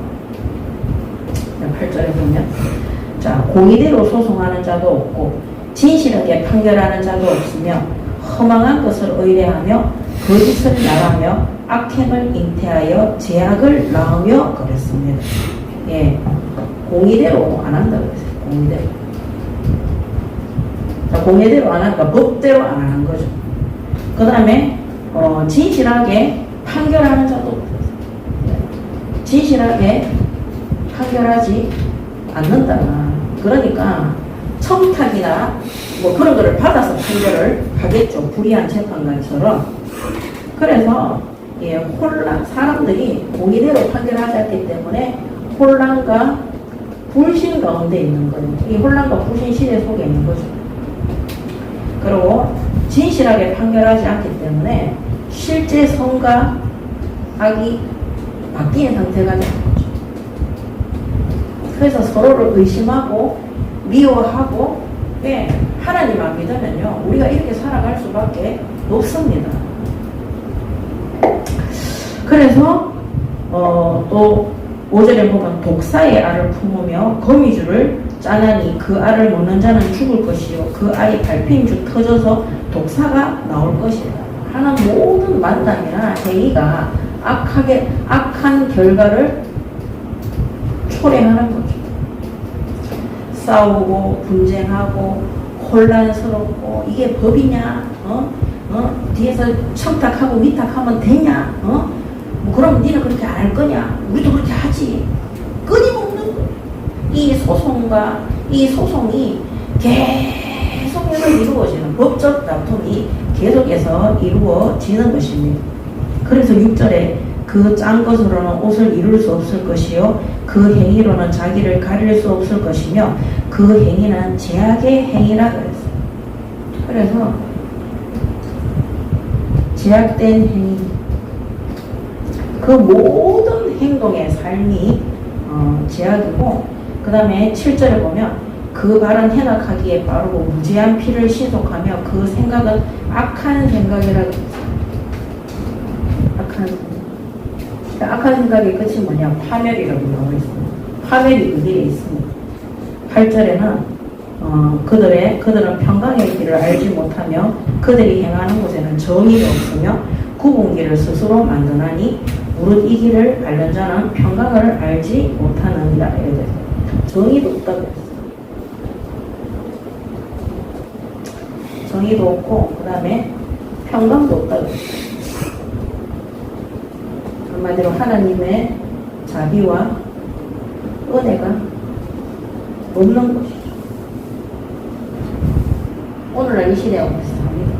8절에 보면 자, 공의대로 소송하는 자도 없고 진실하게 판결하는 자도 없으며 허망한 것을 의뢰하며 거짓을 말하며 악행을 잉태하여 제약을 낳으며 그랬습니다. 예, 공의대로 안 한다고 했어요. 공의대로. 자, 공의대로 안 하니까 법대로 안 하는 거죠. 그 다음에 진실하게 판결하는 자도 없어요. 진실하게 판결하지 않는다. 그러니까 청탁이나 뭐 그런 거를 받아서 판결을 하겠죠. 불의한 재판관처럼. 그래서 예, 혼란, 사람들이 공의대로 판결하지 않기 때문에 혼란과 불신 가운데 있는 거예요. 이 혼란과 불신 시대 속에 있는 거죠. 그리고 진실하게 판결하지 않기 때문에 실제 선과 악이 바뀌는 상태가 되는 거죠. 그래서 서로를 의심하고 미워하고 예, 하나님만 믿으면요 우리가 이렇게 살아갈 수밖에 없습니다. 그래서 또 5절에 보면 독사의 알을 품으며 거미줄을 짜나니 그 알을 먹는 자는 죽을 것이요 그 알이 밟힌 줄 터져서 독사가 나올 것이다. 하는 모든 만남이나 행위가 악한 결과를 초래하는 거죠. 싸우고 분쟁하고 혼란스럽고 이게 법이냐? 뒤에서 청탁하고 위탁하면 되냐? 뭐 그럼 니는 그렇게 안 할 거냐? 우리도 그렇게 하지. 끊임없는 이 소송과 이 소송이 계속해서 이루어지는 법적 다툼이 계속해서 이루어지는 것입니다. 그래서 6절에 그 짠 것으로는 옷을 이룰 수 없을 것이요 그 행위로는 자기를 가릴 수 없을 것이며 그 행위는 제약의 행위라 그랬어요. 그래서 제약된 행위 그 모든 행동의 삶이 제약이고 그 다음에 7절에 보면 그 발은 해악하기에 빠르고 무지한 피를 시속하며 그 생각은 악한 생각이라 악한 생각의 끝이 뭐냐? 파멸이라고 나와 있습니다. 파멸이 그 길에 있습니다. 8절에는 그들은 평강의 길을 알지 못하며 그들이 행하는 곳에는 정의가 없으며 굽은 길을 스스로 만드나니 무릇 이 길을 앓는 자는 평강을 알지 못하느니라. 이렇게 돼서 정의도 없다고 했어요. 정의도 없고 그 다음에 평강도 없다고 했어요. 한마디로 하나님의 자비와 은혜가 없는 것이죠. 오늘날 이 시대하고 비슷합니다.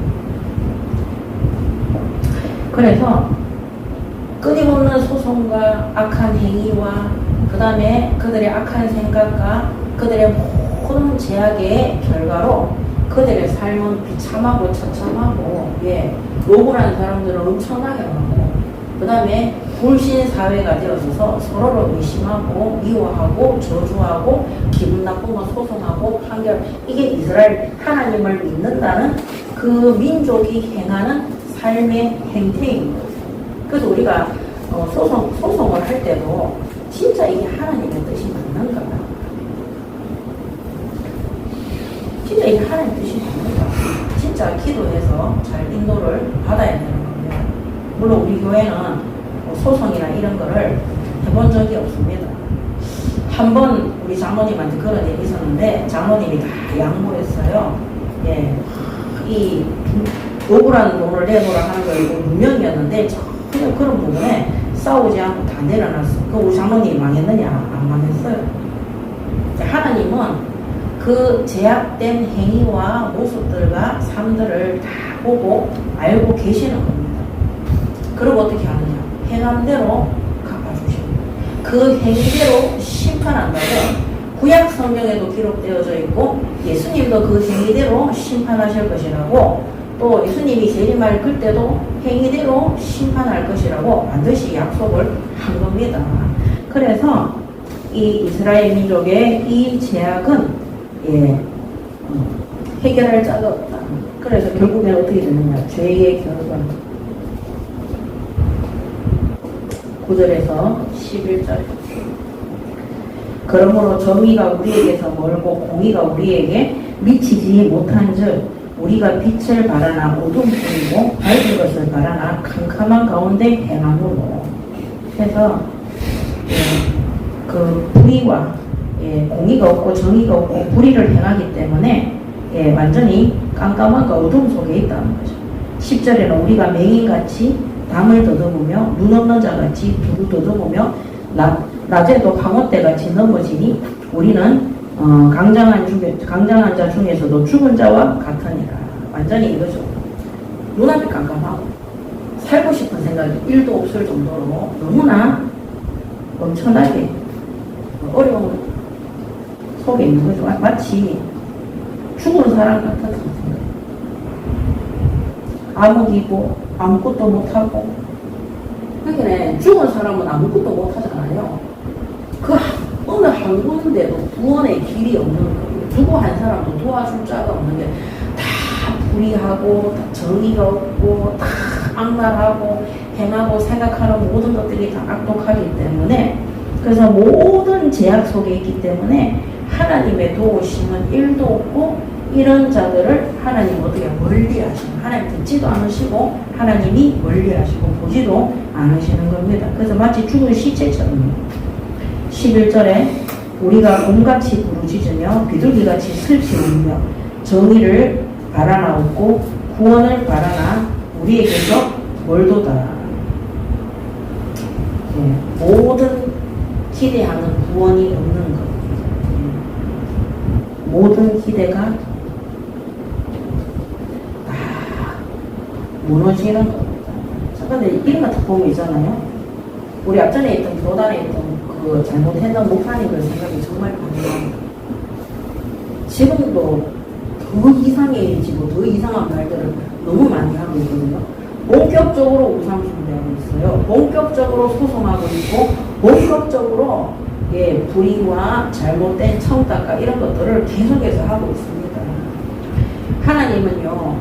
그래서 끊임없는 소송과 악한 행위와 그 다음에 그들의 악한 생각과 그들의 모든 제약의 결과로 그들의 삶은 비참하고 처참하고 예, 억울한 사람들은 엄청나게 많고 그 다음에 불신 사회가 되어져서 서로를 의심하고 미워하고 저주하고 기분 나쁘면 소송하고 판결 이게 이스라엘 하나님을 믿는다는 그 민족이 행하는 삶의 행태인 거예요. 그래서 우리가 소송을 할 때도 진짜 이게 하나님의 뜻이 맞는가? 진짜 이게 하나님의 뜻이 맞는가? 진짜 기도해서 잘 인도를 받아야 되는 겁니다. 물론 우리 교회는 소송이나 이런 거를 해본 적이 없습니다. 한번 우리 장모님한테 그런 일이 있었는데 장모님이 다 양보했어요. 예, 이 억울한 돈을 내놓으라 하는 거 분명이었는데 전혀 그런 부분에 싸우지 않고 다 내려놨어. 그 우리 장모님이 망했느냐? 안 망했어요. 하나님은 그 제약된 행위와 모습들과 삶들을 다 보고 알고 계시는 겁니다. 그리고 어떻게 하느냐? 행함대로 갚아주십니다. 그 행위대로 심판한다고 구약 성경에도 기록되어져 있고 예수님도 그 행위대로 심판하실 것이라고 또 예수님이 재림할 그때도 행위대로 심판할 것이라고 반드시 약속을 한 겁니다. 그래서 이 이스라엘 민족의 이 제약은 예, 해결할 자가 없다. 그래서 결국엔 어떻게 되느냐. 죄의 결과. 9절에서 11절. 그러므로 정의가 우리에게서 멀고 공의가 우리에게 미치지 못한즉 우리가 빛을 바라나 어둠뿐이고 밝은 것을 바라나 캄캄한 가운데 행함으로. 해서 그 불의와 공의가 없고 정의가 없고 불의를 행하기 때문에 완전히 깜깜함과 어둠 속에 있다는 거죠. 10절에는 우리가 맹인같이 담을 더듬으며 눈 없는 자같이 두루 더듬으며 낮에도 방어대같이 넘어지니 우리는 강장한 자 중에서도 죽은 자와 같으니라. 완전히 이거죠. 눈앞이 깜깜하고 살고 싶은 생각이 1도 없을 정도로 너무나 엄청나게 어려운 속에 있는 거죠. 마치 죽은 사람 같은 생각. 암흑이고 아무것도 못하고. 그러니까 죽은 사람은 아무것도 못하잖아요. 그 어느 한 군데도 구원의 길이 없는 거예요. 누구 한 사람도 도와줄 자가 없는 게 다 불의하고 다 정의가 없고 다 악랄하고 행하고 생각하는 모든 것들이 다 악독하기 때문에, 그래서 모든 제약 속에 있기 때문에 하나님의 도우심은 1도 없고 이런 자들을 하나님 어떻게 멀리하시고 하나님 듣지도 않으시고 하나님이 멀리하시고 보지도 않으시는 겁니다. 그래서 마치 죽은 시체처럼요. 11절에 우리가 온같이 부르짖으며 비둘기같이 슬피 울며 정의를 바라나 없고 구원을 바라나 우리에게서 멀도다. 모든 기대하는 구원이 없는 것. 모든 기대가 다 무너지는 겁니다. 그런데 이런 같은 보면 있잖아요. 우리 앞전에 있던 교단에 있던 그 잘못했던 목사님들 생각이 정말 많아요. 지금도 더 이상해지고 더 이상한 말들을 너무 많이 하고 있거든요. 본격적으로 우상 숭배하고 있어요. 본격적으로 소송하고 있고 본격적으로 불의와 잘못된 청탁과 이런 것들을 계속해서 하고 있습니다. 하나님은요,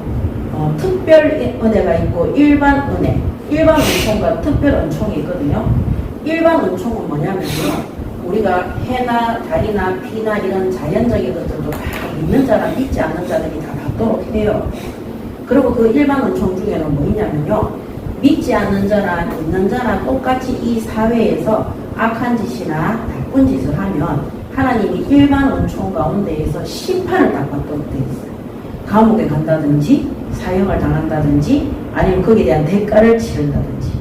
특별 은혜가 있고 일반 은혜, 일반 은총과 특별 은총이 있거든요. 일반 은총은 뭐냐면요, 우리가 해나 달이나 비나 이런 자연적인 것들도 다 믿는 자랑 믿지 않는 자들이 다 받도록 해요. 그리고 그 일반 은총 중에는 뭐 있냐면요, 믿지 않는 자나 믿는 자나 똑같이 이 사회에서 악한 짓이나 나쁜 짓을 하면 하나님이 일반 은총 가운데에서 심판을 딱 받도록 되어 있어요. 감옥에 간다든지 사형을 당한다든지 아니면 거기에 대한 대가를 치른다든지.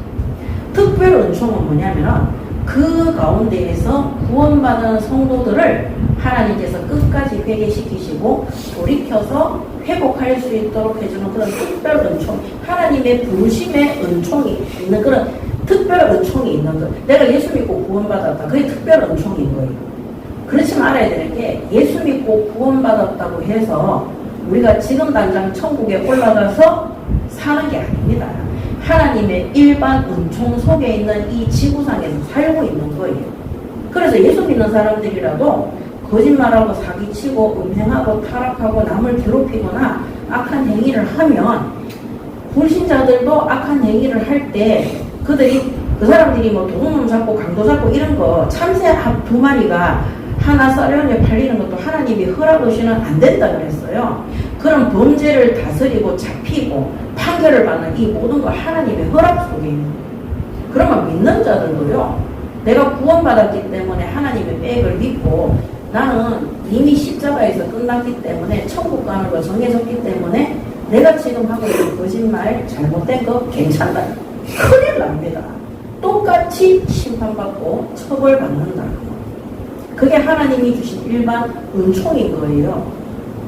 특별 은총은 뭐냐면 그 가운데에서 구원받은 성도들을 하나님께서 끝까지 회개시키시고 돌이켜서 회복할 수 있도록 해주는 그런 특별 은총, 하나님의 부르심의 은총이 있는 그런 특별 은총이 있는 것. 내가 예수 믿고 구원받았다. 그게 특별 은총인 거예요. 그렇지만 알아야 되는 게 예수 믿고 구원받았다고 해서 우리가 지금 당장 천국에 올라가서 사는 게 아닙니다. 하나님의 일반 은총 속에 있는 이 지구상에서 살고 있는 거예요. 그래서 예수 믿는 사람들이라도 거짓말하고 사기치고 음행하고 타락하고 남을 괴롭히거나 악한 행위를 하면 불신자들도 악한 행위를 할 때 그들이 그 사람들이 뭐 도둑놈 잡고 강도 잡고 이런 거 참새 2마리가 하나 썰려내 팔리는 것도 하나님이 허락하시는 안 된다 그랬어요. 그런 범죄를 다스리고 잡히고 판결을 받는 이 모든 거 하나님의 허락 속에 있는 거예요. 그러면 믿는 자들도요, 내가 구원받았기 때문에 하나님의 백을 믿고 나는 이미 십자가에서 끝났기 때문에 천국 가는 거 정해졌기 때문에 내가 지금 하고 있는 거짓말 잘못된 거 괜찮다. 큰일 납니다. 똑같이 심판받고 처벌받는다. 그게 하나님이 주신 일반 은총인 거예요.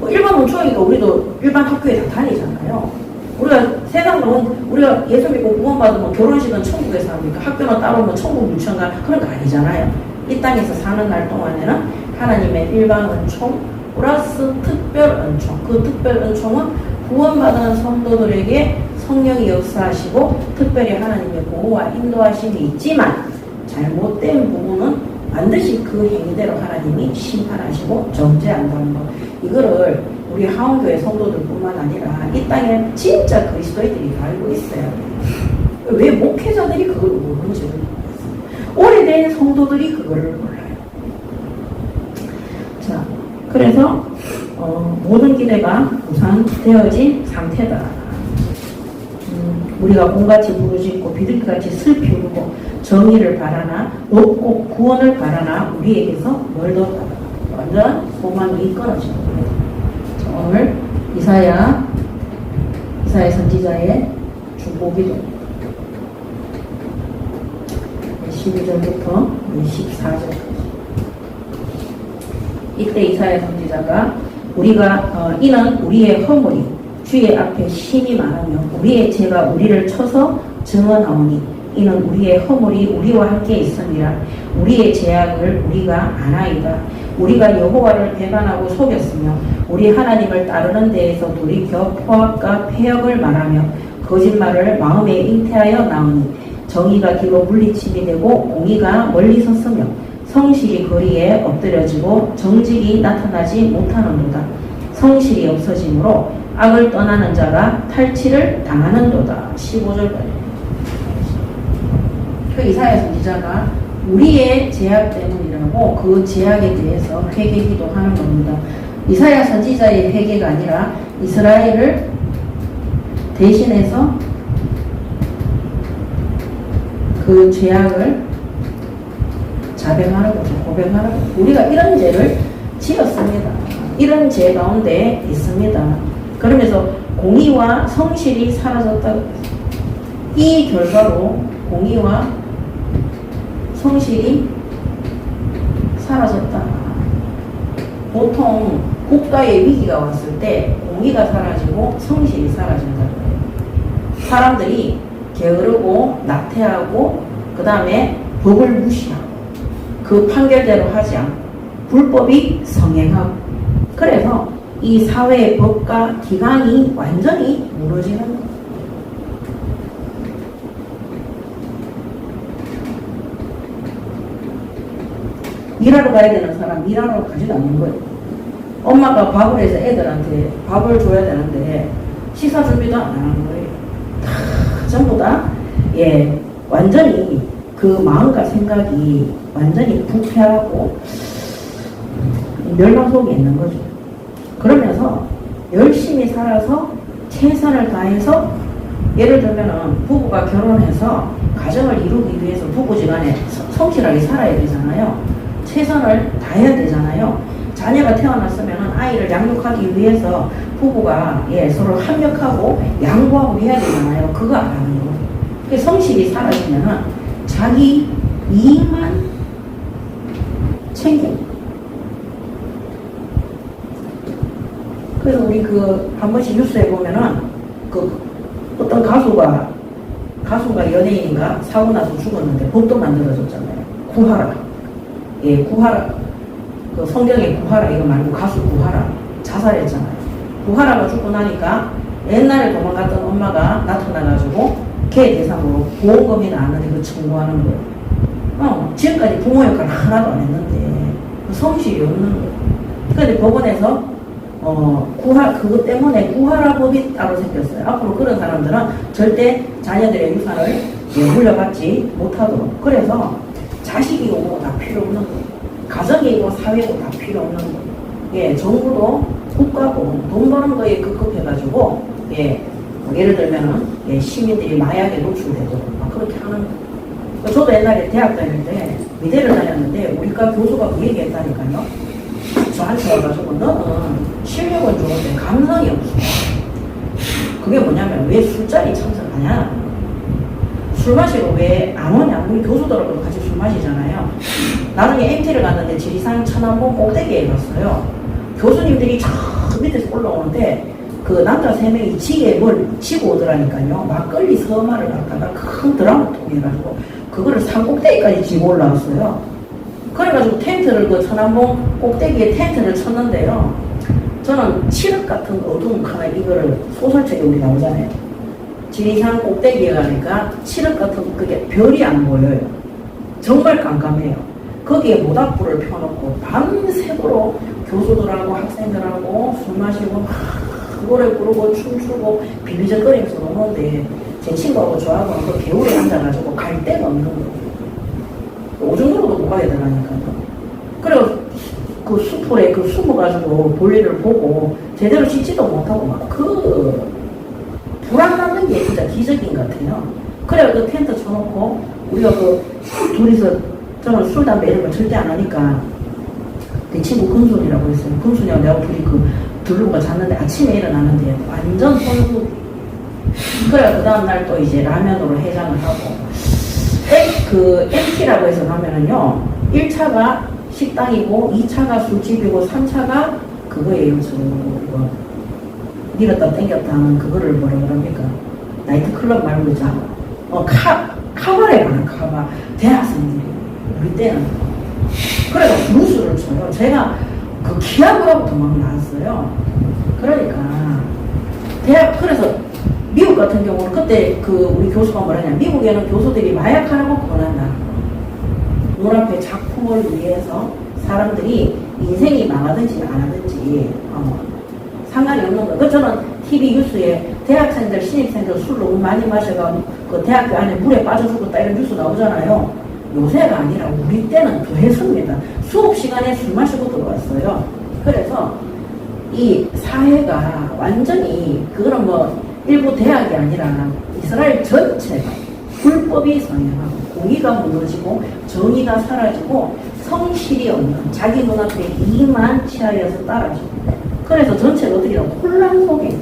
일반 은총이니까 우리도 일반 학교에 다 다니잖아요. 우리가 세상은 우리가 예수 믿고 구원받으면 결혼식은 천국에서 합니까? 학교는 따로 뭐 천국 유치원 그런 거 아니잖아요. 이 땅에서 사는 날 동안에는 하나님의 일반 은총 플러스 특별 은총. 그 특별 은총은 구원받은 성도들에게 성령이 역사하시고 특별히 하나님의 보호와 인도하심이 있지만 잘못된 부분은 반드시 그 행위대로 하나님이 심판하시고 정죄한다는 것. 이거를 우리 하원교회 성도들뿐만 아니라 이 땅에 진짜 그리스도인들이 다 알고 있어요. 왜 목회자들이 그걸 모르는지 모르겠어요. 오래된 성도들이 그거를 몰라요. 자, 그래서 모든 기대가 무산되어진 상태다. 우리가 공같이 부르짖고 비둘기같이 슬피 울고 정의를 바라나 높고 구원을 바라나 우리에게서 멀더다. 완전 소망이 끊어지는 거예요. 자, 오늘 이사야 선지자의 중보기도 12절부터 14절까지. 이때 이사야 선지자가 이는 우리의 허물이 주의 앞에 심히 많으며 우리의 죄가 우리를 쳐서 증언하오니 이는 우리의 허물이 우리와 함께 있으니라. 우리의 죄악을 우리가 아나이다. 우리가 여호와를 배반하고 속였으며 우리 하나님을 따르는 데에서 돌이켜 포악과 폐역을 말하며 거짓말을 마음에 잉태하여 나오니 정의가 뒤로 물리침이 되고 공의가 멀리 섰으며 성실이 거리에 엎드려지고 정직이 나타나지 못하는도다. 성실이 없어지므로 악을 떠나는 자가 탈취를 당하는도다. 15절까지. 그 이사야 선지자가 우리의 죄악 때문이라고 그 죄악에 대해서 회개기도 하는 겁니다. 이사야 선지자의 회개가 아니라 이스라엘을 대신해서 그 죄악을 자백하는 거죠. 고백하는 거죠. 우리가 이런 죄를 지었습니다. 이런 죄 가운데 있습니다. 그러면서 공의와 성실이 사라졌다고. 이 결과로 공의와 성실이 사라졌다. 보통 국가의 위기가 왔을 때 공의가 사라지고 성실이 사라진다는 거예요. 사람들이 게으르고 나태하고 그 다음에 법을 무시하고 그 판결대로 하지 않고 불법이 성행하고 그래서 이 사회의 법과 기강이 완전히 무너지는 거예요. 일하러 가야 되는 사람 일하러 가지도 않는 거예요. 엄마가 밥을 해서 애들한테 밥을 줘야 되는데 식사 준비도 안 하는 거예요. 다 전부 다 완전히 그 마음과 생각이 완전히 부패하고 멸망 속에 있는 거죠. 그러면서 열심히 살아서 최선을 다해서 예를 들면은 부부가 결혼해서 가정을 이루기 위해서 부부지간에 성실하게 살아야 되잖아요. 최선을 다해야 되잖아요. 자녀가 태어났으면 아이를 양육하기 위해서 부부가 서로 협력하고 양보하고 해야 되잖아요. 그거 안 하는 거. 성실이 사라지면은 자기 이익만 챙겨. 그래서 우리 한 번씩 뉴스에 보면은 어떤 가수가 연예인인가 사고 나서 죽었는데 법도 만들어졌잖아요. 구하라. 구하라. 그 성경에 구하라 이거 말고 가수 구하라. 자살했잖아요. 구하라가 죽고 나니까 옛날에 도망갔던 엄마가 나타나가지고 걔 대상으로 보험금이 나왔는데 그거 청구하는 거예요. 지금까지 부모 역할 하나도 안 했는데 그 성실이 없는 거예요. 그런데 법원에서 그것 때문에 구하라 법이 따로 생겼어요. 앞으로 그런 사람들은 절대 자녀들의 유산을 물려받지 못하도록. 그래서 자식이고 다 필요 없는 거예요. 가정이고 사회고 다 필요 없는 거예요. 정부도 국가고 돈 버는 거에 급급해가지고 예를 들면은 시민들이 마약에 노출되도록 막 그렇게 하는 거예요. 저도 옛날에 대학 다닐 때 미대를 다녔는데 우리과 교수가 그 얘기했다니까요. 저한테 와가지고 너는 실력은 좋은데 감성이 없어. 그게 뭐냐면 왜 술자리 참석하냐. 술 마시고 왜 안 오냐. 우리 교수들하고도 같이 술 마시잖아요. 나중에 MT를 갔는데 지리산 천안봉 꼭대기에 갔어요. 교수님들이 저 밑에서 올라오는데 그 남자 3명이 지게 뭘 지고 오더라니까요. 막걸리 서마를 갖다가 큰 드럼을 통해가지고 그거를 산 꼭대기까지 지고 올라왔어요. 그래가지고 텐트를 천안봉 꼭대기에 텐트를 쳤는데요. 저는 칠흑 같은 어두운 칼 이거를 소설책에 우리 나오잖아요. 지리산 꼭대기에 가니까 칠흑 같은 그게 별이 안 보여요. 정말 깜깜해요. 거기에 모닥불을 펴놓고 밤새도록 교수들하고 학생들하고 술 마시고 막 노래 부르고 춤추고 비비적거리면서 노는데 제 친구하고 저하고는 그 개울에 앉아가지고 갈 데가 없는 거예요. 오줌으로도 못 가게 되라니까요. 그래서 그 수풀에 그 숨어가지고 볼일을 보고 제대로 씻지도 못하고 막 그 불안하는 게 진짜 기적인 것 같아요. 그래 그 텐트 쳐놓고 우리가 그 둘이서 저는 술, 담배 이런 거 절대 안 하니까 내 친구 금순이라고 있어요. 금순이하고 내가 둘이 그 들르고 잤는데 아침에 일어나는데 완전 혼수. 그래 그 다음날 또 이제 라면으로 해장을 하고 그 MT라고 해서 가면은요 1차가 식당이고 2차가 술집이고 3차가 그거예요. 저 뭐 밀었다 땡겼다 하는 그거를 뭐라 그럽니까? 나이트클럽 말고 있잖아. 카바레 가는 카바 대학생들이 우리 때는 그래서 루스를 쳐요. 제가 그 기합을 하고 도망 나왔어요. 그러니까 그래서 미국 같은 경우는 그때 그 우리 교수가 뭐라냐, 미국에는 교수들이 마약하라고 권한다. 눈앞에 작품을 위해서 사람들이 인생이 망하든지 안 하든지 상관이 없는 거예요. 그 저는 TV 뉴스에 대학생들, 신입생들 술 너무 많이 마셔가지고 그 대학교 안에 물에 빠져 죽었다 이런 뉴스 나오잖아요. 요새가 아니라 우리 때는 더 했습니다. 수업 시간에 술 마시고 들어왔어요. 그래서 이 사회가 완전히 그거는 뭐 일부 대학이 아니라 이스라엘 전체가 불법이 성행하고 공의가 무너지고 정의가 사라지고 성실이 없는 자기 눈앞에 이만 취하여서 따라주고 그래서 전체가 어떻게 하면 혼란 속에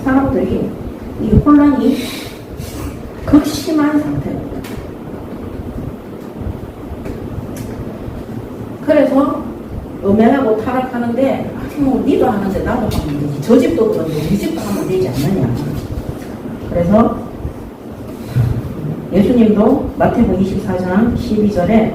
사람들이 이 혼란이 극심한 상태입니다. 그래서 음행하고 타락하는데 뭐 니도 하는데 나도 하면 되지. 저 집도 그런데 우리 집도 하면 되지 않느냐. 그래서 예수님도 마태복음 24장 12절에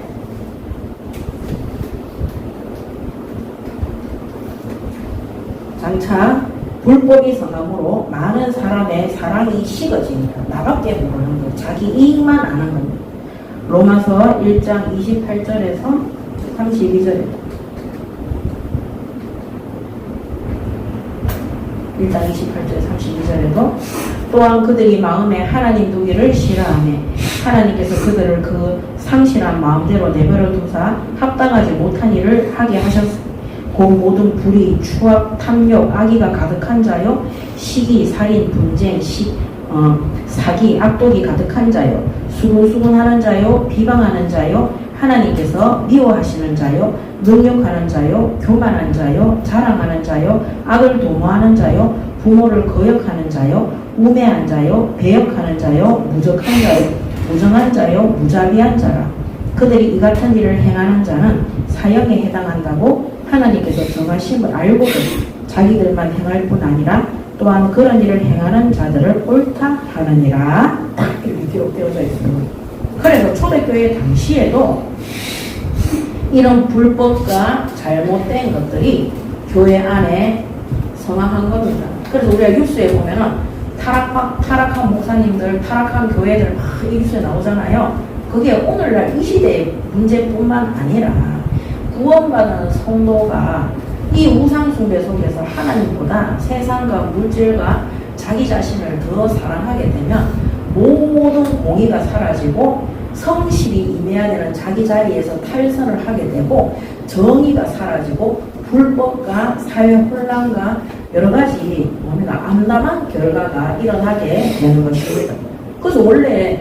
장차 불법이 성함으로 많은 사람의 사랑이 식어집니다. 나밖에 모르는 거예요. 자기 이익만 아는 겁니다. 로마서 1장 28절에서 32절에 1장 28절 32절에도 또한 그들이 마음에 하나님 두기를 싫어하며 하나님께서 그들을 그 상실한 마음대로 내버려 두사 합당하지 못한 일을 하게 하셨으니 그 모든 불의, 추악, 탐욕, 악의가 가득한 자요 시기, 살인, 분쟁, 사기, 악독이 가득한 자요 수군수군하는 자요 비방하는 자요 하나님께서 미워하시는 자요 능욕하는 자요 교만한 자요 자랑하는 자요 악을 도모하는 자요 부모를 거역하는 자요 우매한 자요 배역하는 자요 무적한 자요 무정한 자요 무자비한 자라. 그들이 이 같은 일을 행하는 자는 사형에 해당한다고 하나님께서 정하심을 알고도 자기들만 행할 뿐 아니라 또한 그런 일을 행하는 자들을 옳다 하느니라. 딱 이렇게 기록되어져 있습니다. 그래서 초대교회 당시에도 이런 불법과 잘못된 것들이 교회 안에 성황한 겁니다. 그래서 우리가 뉴스에 보면은 타락한 목사님들, 타락한 교회들 막 이 뉴스에 나오잖아요. 그게 오늘날 이 시대의 문제뿐만 아니라 구원받은 성도가 이 우상숭배 속에서 하나님보다 세상과 물질과 자기 자신을 더 사랑하게 되면 모든 공의가 사라지고 성실이 임해야 되는 자기 자리에서 탈선을 하게 되고 정의가 사라지고 불법과 사회 혼란과 여러 가지 뭔가 암담한 결과가 일어나게 되는 것입니다. 그래서 원래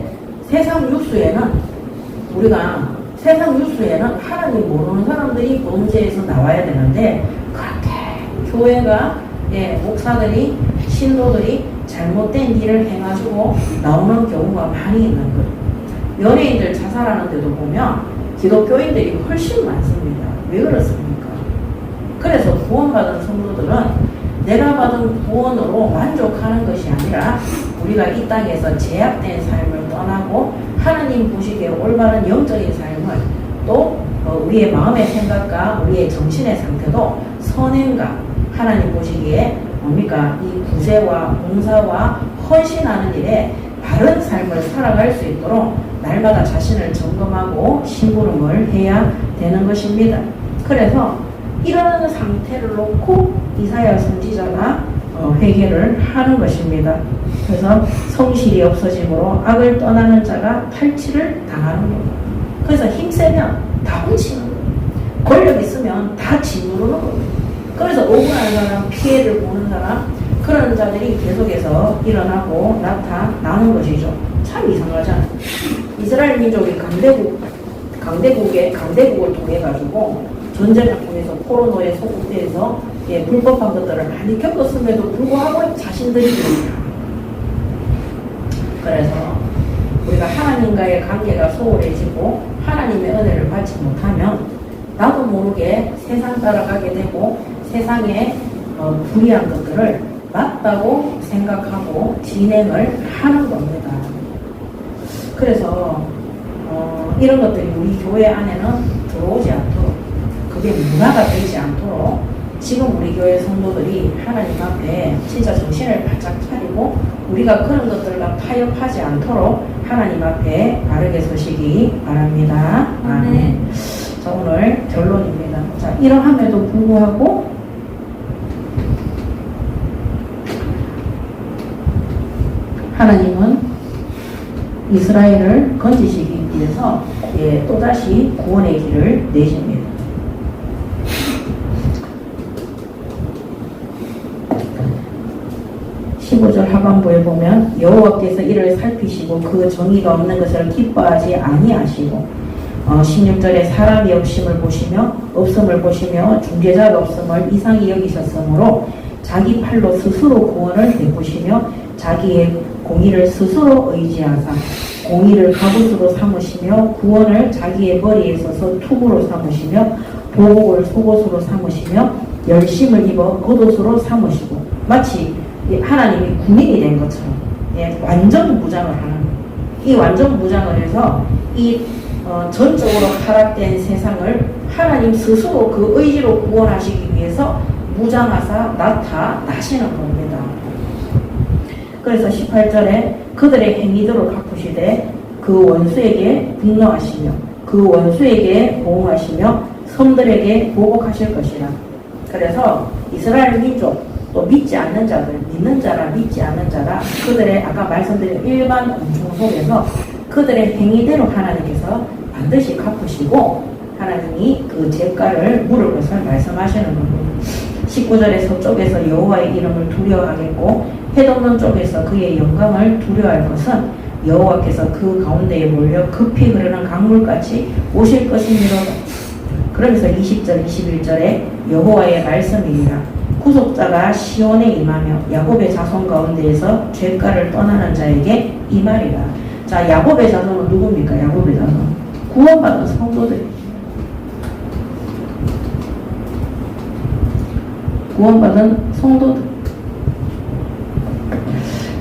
세상 뉴스에는 하나님 모르는 사람들이 범죄에서 나와야 되는데 그렇게 교회가 목사들이 신도들이 잘못된 일을 해가지고 나오는 경우가 많이 있는 거예요. 연예인들 자살하는 데도 보면 기독교인들이 훨씬 많습니다. 왜 그렇습니까? 그래서 구원받은 성도들은 내가 받은 구원으로 만족하는 것이 아니라 우리가 이 땅에서 제약된 삶을 떠나고 하나님 보시기에 올바른 영적인 삶을 또 우리의 마음의 생각과 우리의 정신의 상태도 선행과 하나님 보시기에 뭡니까? 이 구제와 봉사와 헌신하는 일에 바른 삶을 살아갈 수 있도록 날마다 자신을 점검하고 심부름을 해야 되는 것입니다. 그래서 이런 상태를 놓고 이사야 선지자가 회개를 하는 것입니다. 그래서 성실이 없어짐으로 악을 떠나는 자가 탈취를 당하는 겁니다. 그래서 힘세면 다 훔치는 거예요. 권력 있으면 다 짓누르는 거예요. 그래서 억울한 사람, 피해를 보는 사람, 그런 자들이 계속해서 일어나고 나타나는 것이죠. 참 이상하잖아요. 이스라엘 민족이 강대국을 통해 가지고 전쟁을 통해서 포로노에 소국돼서 불법한 것들을 많이 겪었음에도 불구하고 자신들이 그래서 우리가 하나님과의 관계가 소홀해지고 하나님의 은혜를 받지 못하면 나도 모르게 세상 따라가게 되고 세상의 불의한 것들을 맞다고 생각하고 진행을 하는 겁니다. 그래서 이런 것들이 우리 교회 안에는 들어오지 않도록, 그게 문화가 되지 않도록 지금 우리 교회 성도들이 하나님 앞에 진짜 정신을 바짝 차리고 우리가 그런 것들과 타협하지 않도록 하나님 앞에 바르게 서시기 바랍니다. 아멘. 자, 오늘 결론입니다. 자, 이러함에도 불구하고 하나님은 이스라엘을 건지시기 위해서 또다시 구원의 길을 내십니다. 15절 하반부에 보면 여호와께서 이를 살피시고 그 정의가 없는 것을 기뻐하지 아니하시고 16절에 사람이 없음을 보시며 중재자가 없음을 이상히 여기셨으므로 자기 팔로 스스로 구원을 베푸시며 자기의 공의를 스스로 의지하사 공의를 갑옷으로 삼으시며 구원을 자기의 머리에 있어서 투구로 삼으시며 보복을 속옷으로 삼으시며 열심을 입어 겉옷으로 삼으시고 마치 하나님이 군인이 된 것처럼 완전 무장을 하는 이 완전 무장을 해서 이 전적으로 타락된 세상을 하나님 스스로 그 의지로 구원하시기 위해서 무장하사 나타나시는 겁니다. 그래서 18절에 그들의 행위대로 갚으시되 그 원수에게 분노하시며 그 원수에게 보응하시며 섬들에게 보복하실 것이라. 그래서 이스라엘 민족 또 믿지 않는 자들, 믿는 자라 믿지 않는 자라 그들의 아까 말씀드린 일반 은총 속에서 그들의 행위대로 하나님께서 반드시 갚으시고 하나님이 그 죄가를 물을 것을 말씀하시는 겁니다. 19절에 서쪽에서 여호와의 이름을 두려워하겠고 해동동 쪽에서 그의 영광을 두려워할 것은 여호와께서 그 가운데에 몰려 급히 흐르는 강물같이 오실 것이니로다. 그러면서 20절, 21절에 여호와의 말씀이니라. 구속자가 시온에 임하며 야곱의 자손 가운데에서 죄가를 떠나는 자에게 임하리라. 자, 야곱의 자손은 누굽니까? 야곱의 자손 구원받은 성도들, 구원받은 성도들.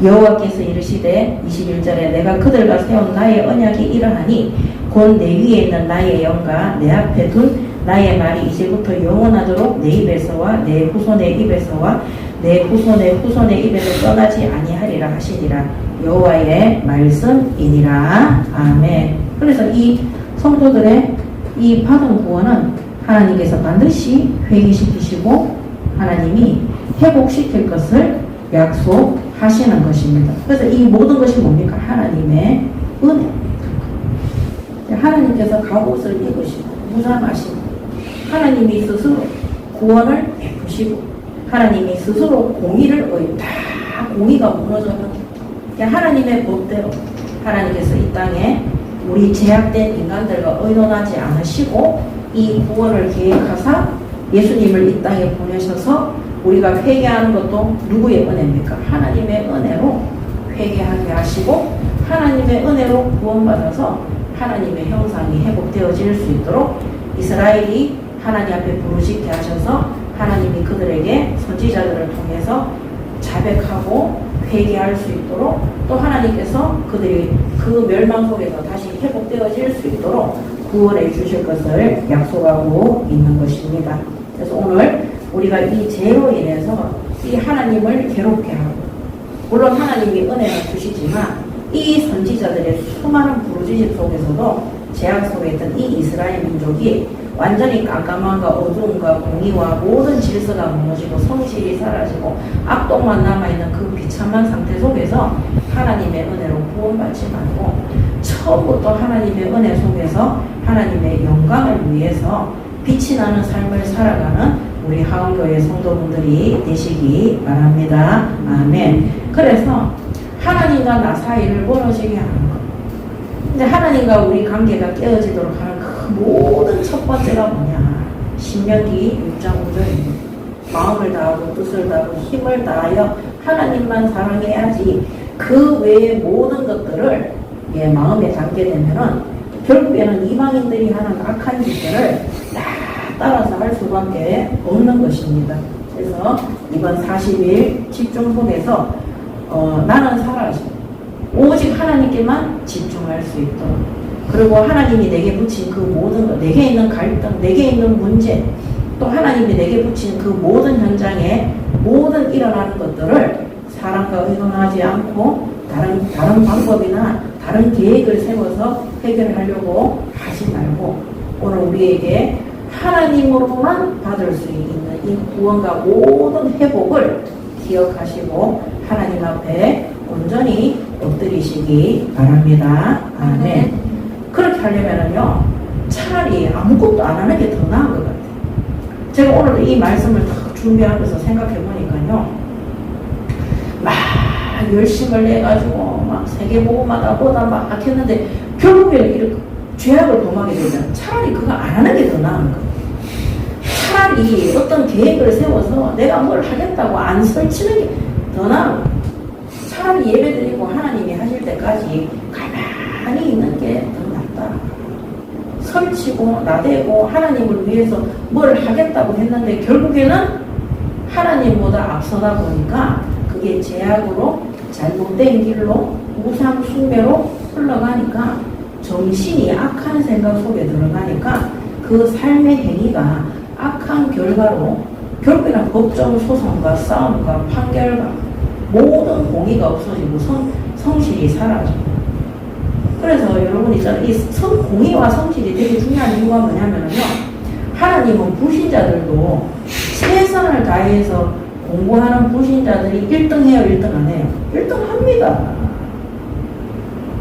여호와께서 이르시되 21절에 내가 그들과 세운 나의 언약이 이러하니 곧 내 위에 있는 나의 영과 내 앞에 둔 나의 말이 이제부터 영원하도록 내 입에서와 내 후손의 입에서와 내 후손의 후손의 입에서 떠나지 아니하리라 하시니라. 여호와의 말씀이니라. 아멘. 그래서 이 성도들의 이 받은 구원은 하나님께서 반드시 회개시키시고 하나님이 회복시킬 것을 약속하시는 것입니다. 그래서 이 모든 것이 뭡니까? 하나님의 은혜입니다. 하나님께서 갑옷을 입으시고 무장하시고 하나님이 스스로 구원을 베푸시고 하나님이 스스로 공의를 다 공의가 무너져가지고 하나님의 법대로 하나님께서 이 땅에 우리 제약된 인간들과 의논하지 않으시고 이 구원을 계획하사 예수님을 이 땅에 보내셔서 우리가 회개하는 것도 누구의 은혜입니까? 하나님의 은혜로 회개하게 하시고 하나님의 은혜로 구원받아서 하나님의 형상이 회복되어질 수 있도록 이스라엘이 하나님 앞에 부르짖게 하셔서 하나님이 그들에게 선지자들을 통해서 자백하고 회개할 수 있도록 또 하나님께서 그들이 그 멸망 속에서 다시 회복되어질 수 있도록 구원해 주실 것을 약속하고 있는 것입니다. 그래서 오늘 우리가 이 죄로 인해서 이 하나님을 괴롭게 하고 물론 하나님이 은혜를 주시지만 이 선지자들의 수많은 부르짖음 속에서도 죄악 속에 있던 이 이스라엘 민족이 완전히 깜깜함과 어두움과 공의와 모든 질서가 무너지고 성실이 사라지고 악독만 남아있는 그 비참한 상태 속에서 하나님의 은혜로 구원받지 말고 처음부터 하나님의 은혜 속에서 하나님의 영광을 위해서 빛이 나는 삶을 살아가는 우리 하원교회 성도분들이 되시기 바랍니다. 아멘. 그래서 하나님과 나 사이를 멀어지게 하는 것. 근데 하나님과 우리 관계가 깨어지도록 하는 그 모든 첫 번째가 뭐냐? 신명기 6장 5절입니다. 마음을 다하고 뜻을 다하고 힘을 다하여 하나님만 사랑해야지 그 외의 모든 것들을 마음에 담게 되면은 결국에는 이방인들이 하는 악한 짓들을 다 따라서 할 수밖에 없는 것입니다. 그래서 이번 40일 집중 속에서 나는 살아야지. 오직 하나님께만 집중할 수 있도록. 그리고 하나님이 내게 붙인 그 모든 것, 내게 있는 갈등, 내게 있는 문제, 또 하나님이 내게 붙인 그 모든 현장에 모든 일어나는 것들을 사람과 의논하지 않고 다른 방법이나 다른 계획을 세워서 해결하려고 하지 말고 오늘 우리에게 하나님으로만 받을 수 있는 이 구원과 모든 회복을 기억하시고 하나님 앞에 온전히 엎드리시기 바랍니다. 아멘. 그렇게 하려면요 차라리 아무것도 안 하는 게 더 나은 것 같아요. 제가 오늘 이 말씀을 딱 준비하면서 생각해 보니까요 막 열심을 내가지고 막 세계보고마다 보다 막 했는데 결국에는 이렇게 죄악을 범하게 되면 차라리 그거 안 하는 게 더 나은 거예요. 차라리 어떤 계획을 세워서 내가 뭘 하겠다고 안 설치는 게 더 나은 거예요. 차라리 예배드리고 하나님이 하실 때까지 가만히 있는 게 더 낫다. 설치고 나대고 하나님을 위해서 뭘 하겠다고 했는데 결국에는 하나님보다 앞서다 보니까 그게 죄악으로 잘못된 길로 우상 숭배로 흘러가니까 정신이 악한 생각 속에 들어가니까 그 삶의 행위가 악한 결과로 결국에는 법정 소송과 싸움과 판결과 모든 공의가 없어지고 성실이 사라지고. 그래서 여러분 있잖아요. 이 공의와 성실이 되게 중요한 이유가 뭐냐면요. 하나님은 불신자들도 최선을 다해서 공부하는 불신자들이 1등 해요, 1등 안 해요? 1등 합니다.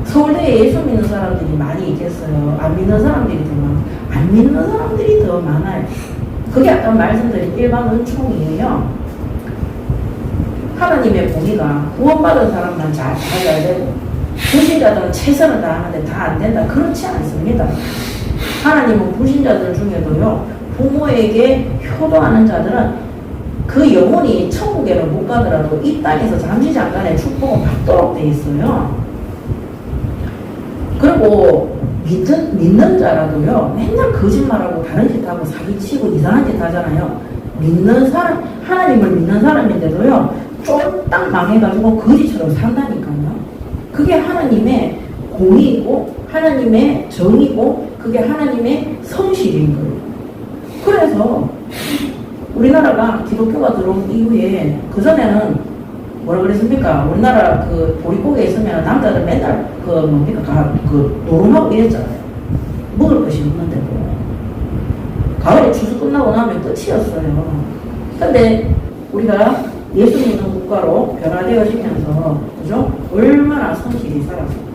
서울대에 예수 믿는 사람들이 많이 있겠어요? 안 믿는 사람들이 더 많아요? 안 믿는 사람들이 더 많아요. 그게 아까 말씀드린 일반 은총이에요. 하나님의 공의가 구원받은 사람만 잘 되고 불신자들은 최선을 다하는데 다 안 된다. 그렇지 않습니다. 하나님은 불신자들 중에도요. 부모에게 효도하는 자들은 그 영혼이 천국에는 못 가더라도 이 땅에서 잠시 잠깐의 축복은 받도록 돼 있어요. 그리고 믿는 자라도요. 맨날 거짓말하고 다른 짓 하고 사기치고 이상한 짓 하잖아요. 믿는 사람, 하나님을 믿는 사람인데도요. 쫄딱 망해가지고 거지처럼 산다니까요. 그게 하나님의 공의이고 하나님의 정의고 그게 하나님의 성실인 거예요. 그래서 우리나라가 기독교가 들어온 이후에 그전에는 뭐라 그랬습니까? 우리나라 그 보릿고개에 있으면 남자들 맨날 노름하고 이랬잖아요. 먹을 것이 없는데도. 가을에 추수 끝나고 나면 끝이었어요. 근데 우리가 예수 믿는 국가로 변화되어지면서, 그죠? 얼마나 성실이 살았어요.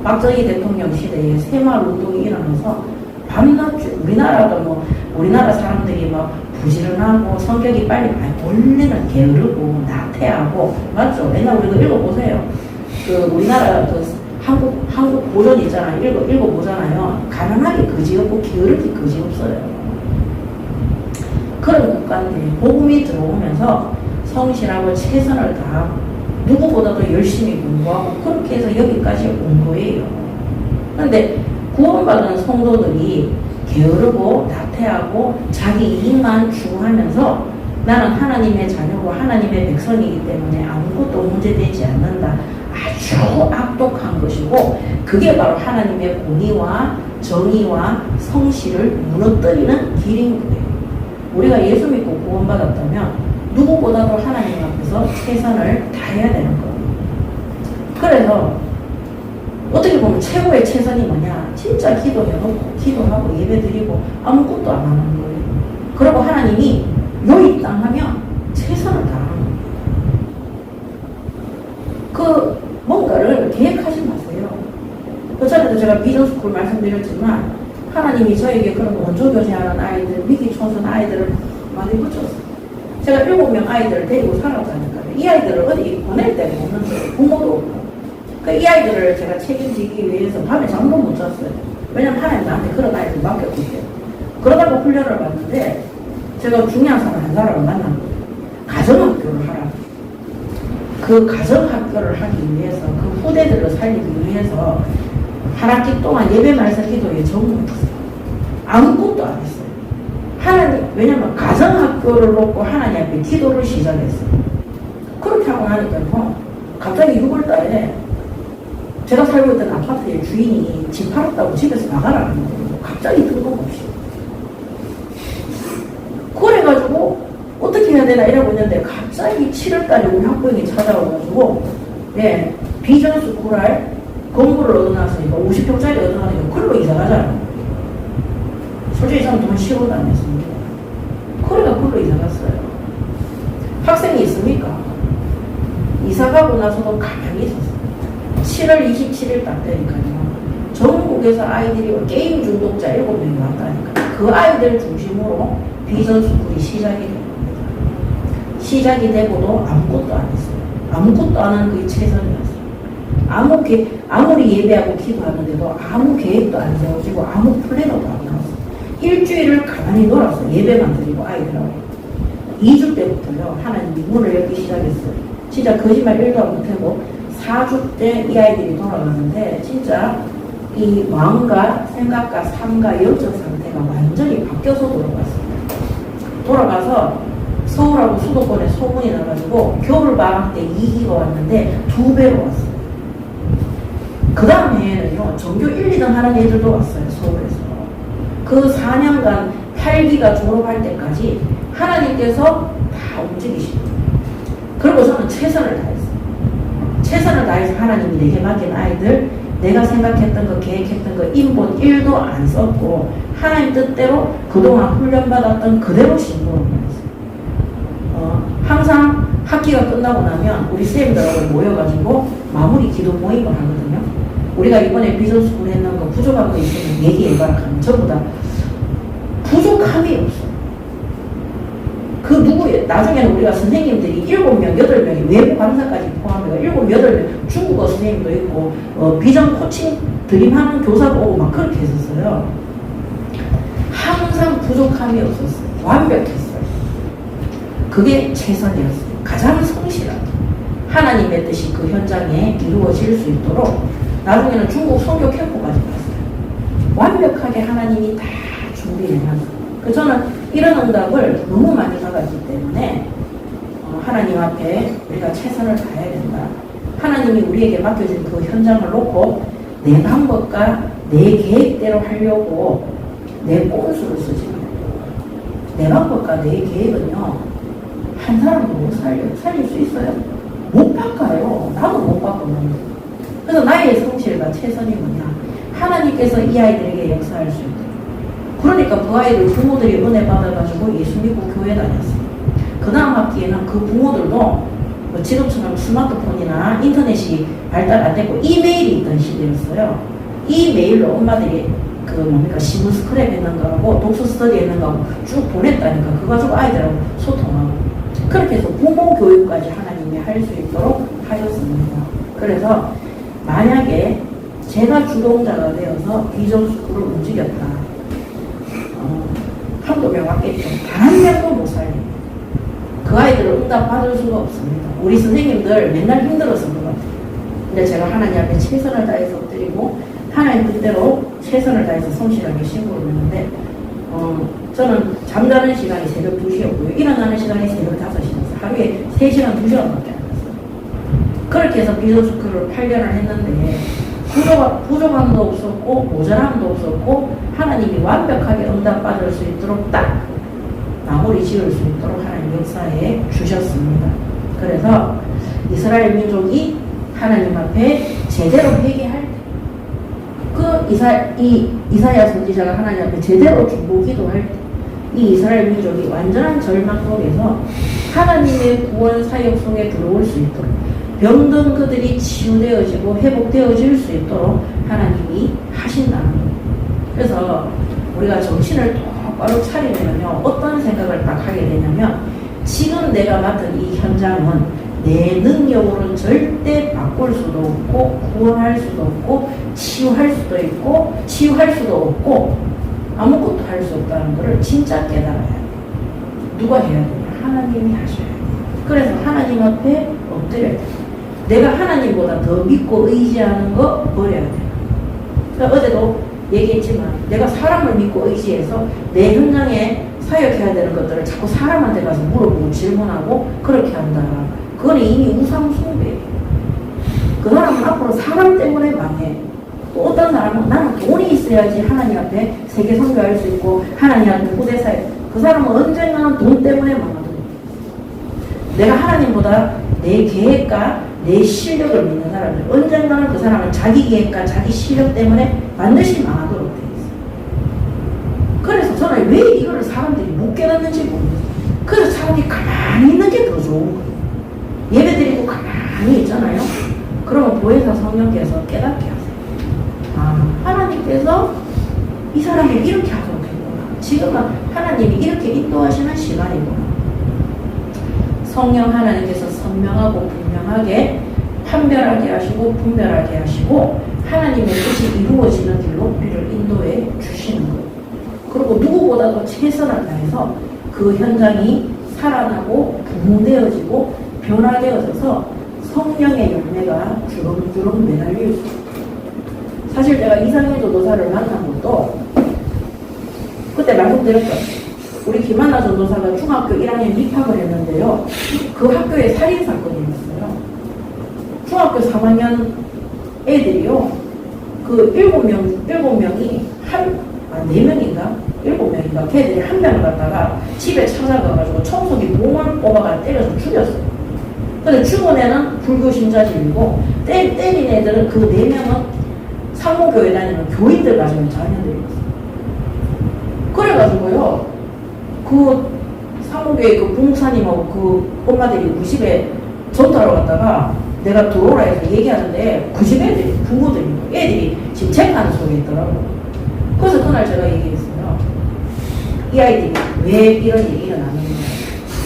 박정희 대통령 시대에 새마을 운동이 일어나서 밤낮 우리나라도 우리나라 사람들이 부지런하고 성격이 빨리 원래는 게으르고 나태하고 맞죠? 맨날 우리가 읽어보세요. 우리나라 한국 고전 있잖아요. 읽어보잖아요. 가난하게 그지없고 게으르게 그지없어요. 그런 국가인데 복음이 들어오면서 성실하고 최선을 다하고 누구보다도 열심히 공부하고 그렇게 해서 여기까지 온 거예요. 그런데 구원받은 성도들이 게으르고 나태하고 자기 이익만 추구하면서 나는 하나님의 자녀고 하나님의 백성이기 때문에 아무것도 문제되지 않는다. 아주 악독한 것이고 그게 바로 하나님의 공의와 정의와 성실을 무너뜨리는 길인 거예요. 우리가 예수 믿고 구원받았다면 누구보다도 하나님 앞에서 최선을 다해야 되는 거예요. 그래서 어떻게 보면 최고의 최선이 뭐냐? 진짜 기도해놓고 기도하고 예배드리고 아무것도 안 하는 거예요. 그리고 하나님이 너희 땅 하면 최선을 다하는 거예요. 그 뭔가를 계획하지 마세요. 그 전에도 제가 비전스쿨 말씀드렸지만 하나님이 저에게 그런 원조교제하는 아이들, 미기초선 아이들을 많이 붙였어요. 제가 7명 아이들을 데리고 살았다니까요. 이 아이들을 어디 보낼 데가 없는 거예요. 부모도 없고. 이 아이들을 제가 책임지기 위해서 밤에 잠도 못 잤어요. 왜냐면 하나님 나한테 그런 아이들 맡겼기 때문에. 그러다가 훈련을 받는데 제가 중요한 사람 한 사람을 만난 거예요. 가정학교를 하라. 그 가정학교를 하기 위해서 그 후대들을 살리기 위해서 한 학기 동안 예배 말씀 기도에 전무했어요. 아무것도 안 했어요. 하나님, 왜냐면 가정학교를 놓고 하나님 앞에 기도를 시작했어요. 그렇게 하고 나니까요, 갑자기 6월 달에 제가 살고 있던 아파트의 주인이 집 팔았다고 집에서 나가라는 거예요. 갑자기 뜬금없이. 그래가지고 어떻게 해야 되나 이러고 있는데 갑자기 7월달에 우리 학부형이 찾아와가지고 예, 비전스쿨할 건물을 얻어놨으니까 50평짜리 얻어놨으니까 그걸로 이사가잖아요. 솔직히 저는 돈 10원도 안 냈습니다. 그러니까 그걸로 이사갔어요. 학생이 있습니까? 이사가고 나서도 가만히 있었어요. 7월 27일 딱 되니까요. 전국에서 아이들이 게임 중독자 7명이 왔다니까. 그 아이들 중심으로 비전스쿨이 시작이 된 겁니다. 시작이 되고도 아무것도 안 했어요. 아무것도 안 하는 그게 최선이었어요. 아무리 예배하고 기도하는데도 아무 계획도 안 세워지고 아무 플래너도 안 나왔어요. 일주일을 가만히 놀았어요. 예배만 드리고 아이들하고. 2주 때부터요. 하나님이 문을 열기 시작했어요. 진짜 거짓말 1도 안 못하고 4주 때 이 아이들이 돌아가는데 진짜 이 마음과 생각과 삶과 영적 상태가 완전히 바뀌어서 돌아갔어요. 돌아가서 서울하고 수도권에 소문이 나가지고 겨울방학 때 2기가 왔는데 2배로 왔어요. 그 다음 해에는요, 전교 1, 2등 하는 애들도 왔어요, 서울에서. 그 4년간 8기가 졸업할 때까지 하나님께서 다 움직이시고, 그리고 저는 최선을 다했어요. 최선을 다해서 하나님이 내게 맡긴 아이들, 내가 생각했던 거, 계획했던 거, 인본 1도 안 썼고, 하나님 뜻대로 그동안 훈련받았던 그대로 신고를 했어요. 항상 학기가 끝나고 나면 우리 쌤들하고 모여가지고 마무리 기도 모임을 하거든요. 우리가 이번에 비전스쿨 했는 거 부족한 거 있으면 얘기해봐라 하면 전부 다 부족함이 없어. 그 누구에 나중에는 우리가 선생님들이 7명, 8명이 외부 강사까지 포함해서 7, 8명 중국어 선생님도 있고 비전 코칭 드림하는 교사도 오고 막 그렇게 했었어요. 항상 부족함이 없었어요. 완벽했어요. 그게 최선이었어요. 가장 성실한 하나님의 뜻이 그 현장에 이루어질 수 있도록 나중에는 중국 선교 캠프까지 갔어요. 완벽하게 하나님이 다 준비해놨어요. 저는 이런 응답을 너무 많이 받았기 때문에 하나님 앞에 우리가 최선을 다해야 된다. 하나님이 우리에게 맡겨진 그 현장을 놓고 내 방법과 내 계획대로 하려고 내 꼼수를 쓰지 말고 내 방법과 내 계획은요 한 사람도 못 살릴 수 있어요? 못 바꿔요. 나도 못 바꾸는데. 그래서 나의 성실과 최선이 뭐냐? 하나님께서 이 아이들에게 역사할 수 있도록. 그러니까 그 아이들 부모들이 은혜 받아가지고 예수 믿고 교회 다녔어요. 그 다음 학기에는 그 부모들도 뭐 지금처럼 스마트폰이나 인터넷이 발달 안 되고 이메일이 있던 시대였어요. 이 메일로 엄마들이 신문 스크랩 했는 거하고 독서 스터디 했는 거하고 쭉 보냈다니까. 그거 가지고 아이들하고 소통하고. 그렇게 해서 부모 교육까지 하나님이 할 수 있도록 하였습니다. 그래서 만약에 제가 주동자가 되어서 비전스쿨을 움직였다. 한두 명 왔겠죠. 단 한 명도 못 살립니다. 그 아이들을 응답받을 수가 없습니다. 우리 선생님들 맨날 힘들었을 것 같아요. 근데 제가 하나님 앞에 최선을 다해서 엎드리고 하나님 뜻대로 최선을 다해서 성실하게 신고를 했는데 저는 잠자는 시간이 새벽 2시였고요. 일어나는 시간이 새벽 5시였어요. 하루에 3시간, 2시간밖에 안 됐어요. 그렇게 해서 비전스쿨을 8년을 했는데 부족함도 없었고 모자람도 없었고 하나님이 완벽하게 응답받을 수 있도록 딱 마무리 지을 수 있도록 하나님 역사에 주셨습니다. 그래서 이스라엘 민족이 하나님 앞에 제대로 회개할 때 이 이사야 선지자가 하나님 앞에 제대로 중보 기도할 때 이 이스라엘 민족이 완전한 절망 속에서 하나님의 구원 사역 속에 들어올 수 있도록 병든 그들이 치유되어지고 회복되어질 수 있도록 하나님이 하신다는 거예요. 그래서 우리가 정신을 똑바로 차리면요 어떤 생각을 딱 하게 되냐면 지금 내가 맡은 이 현장은 내 능력으로는 절대 바꿀 수도 없고 구원할 수도 없고 치유할 수도 없고 아무것도 할 수 없다는 것을 진짜 깨달아야 돼요. 누가 해야 되냐? 하나님이 하셔야 돼요. 그래서 하나님 앞에 엎드려야 돼요. 내가 하나님보다 더 믿고 의지하는 거 버려야 돼요. 그러니까 어제도 얘기했지만 내가 사람을 믿고 의지해서 내 현장에 사역해야 되는 것들을 자꾸 사람한테 가서 물어보고 질문하고 그렇게 한다. 그건 이미 우상숭배예요. 그 사람은 앞으로 사람 때문에 망해. 또 어떤 사람은 나는 돈이 있어야지 하나님 앞에 세계 선교할 수 있고 하나님 앞에 후대사에 그 사람은 언젠가는 돈 때문에 망하거든요. 내가 하나님보다 내 계획과 내 실력을 믿는 사람들 언젠가는 그 사람은 자기 계획과 자기 실력 때문에 반드시 망하도록 되어 있어요. 그래서 저는 왜 이거를 사람들이 못 깨닫는지 모르겠어요. 그래서 사람들이 가만히 있는 게 더 좋은 거예요. 예배 드리고 가만히 있잖아요. 그러면 보혜사 성령께서 깨닫게 하세요. 하나님께서 이 사람이 이렇게 하도록 했구나. 지금은 하나님이 이렇게 인도하시는 시간이구나. 성령 하나님께서 선명하고 분명하게 판별하게 하시고 분별하게 하시고 하나님의 뜻이 이루어지는 길로 우리를 인도해 주시는 거예요. 그리고 누구보다도 최선을 다해서 그 현장이 살아나고 부흥되어지고 변화되어져서 성령의 열매가 주렁주렁 매달릴 수 있어요. 사실 내가 이상해 전도사를 만난 것도 그때 말씀드렸죠. 우리 김하나 전도사가 중학교 1학년 입학을 했는데요. 그 학교에 살인사건이 있었어요. 중학교 3학년 애들이요. 그 7명이 4명인가? 7명인가? 걔들이 한 명을 갖다가 집에 찾아가가지고 청소기 봉을 뽑아가 때려서 죽였어요. 근데 죽은 애는 불교 신자들이고 때린 애들은 그 4명은 상호교회 다니는 교인들 가지고 자녀들이었어요. 그래가지고요, 그 상호교회 그 부목사님하고 그 엄마들이 우리 집에 전도하러 갔다가 내가 들어오라 해서 얘기하는데 그 집 애들이, 애들이 지금 쟁반 속에 있더라고요. 그래서 그날 제가 얘기했어요. 이 아이들이 왜 이런 일이 일어나는가?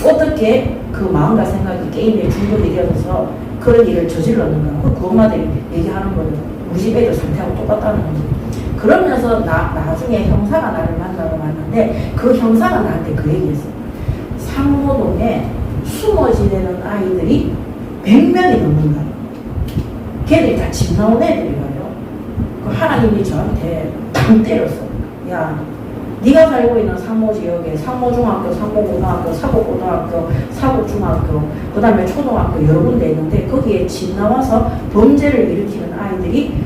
어떻게 그 마음과 생각이 게임에 중독이 되어서 그런 일을 저질렀는가? 그 엄마들이 얘기하는 거예요. 우리 집 애들 상태하고 똑같다는 거지. 그러면서 나중에 형사가 나를 만나러 왔는데 그 형사가 나한테 그 얘기했어. 상호동에 숨어 지내는 아이들이 100명이 넘는다. 걔들이 다 집 나온 애들이라요. 그 하나님이 저한테 당 때렸어. 야, 네가 살고 있는 상모지역에 상모중학교, 상모고등학교, 사고고등학교, 사고중학교, 그 다음에 초등학교 여러 군데 있는데 거기에 집 나와서 범죄를 일으키는 아이들이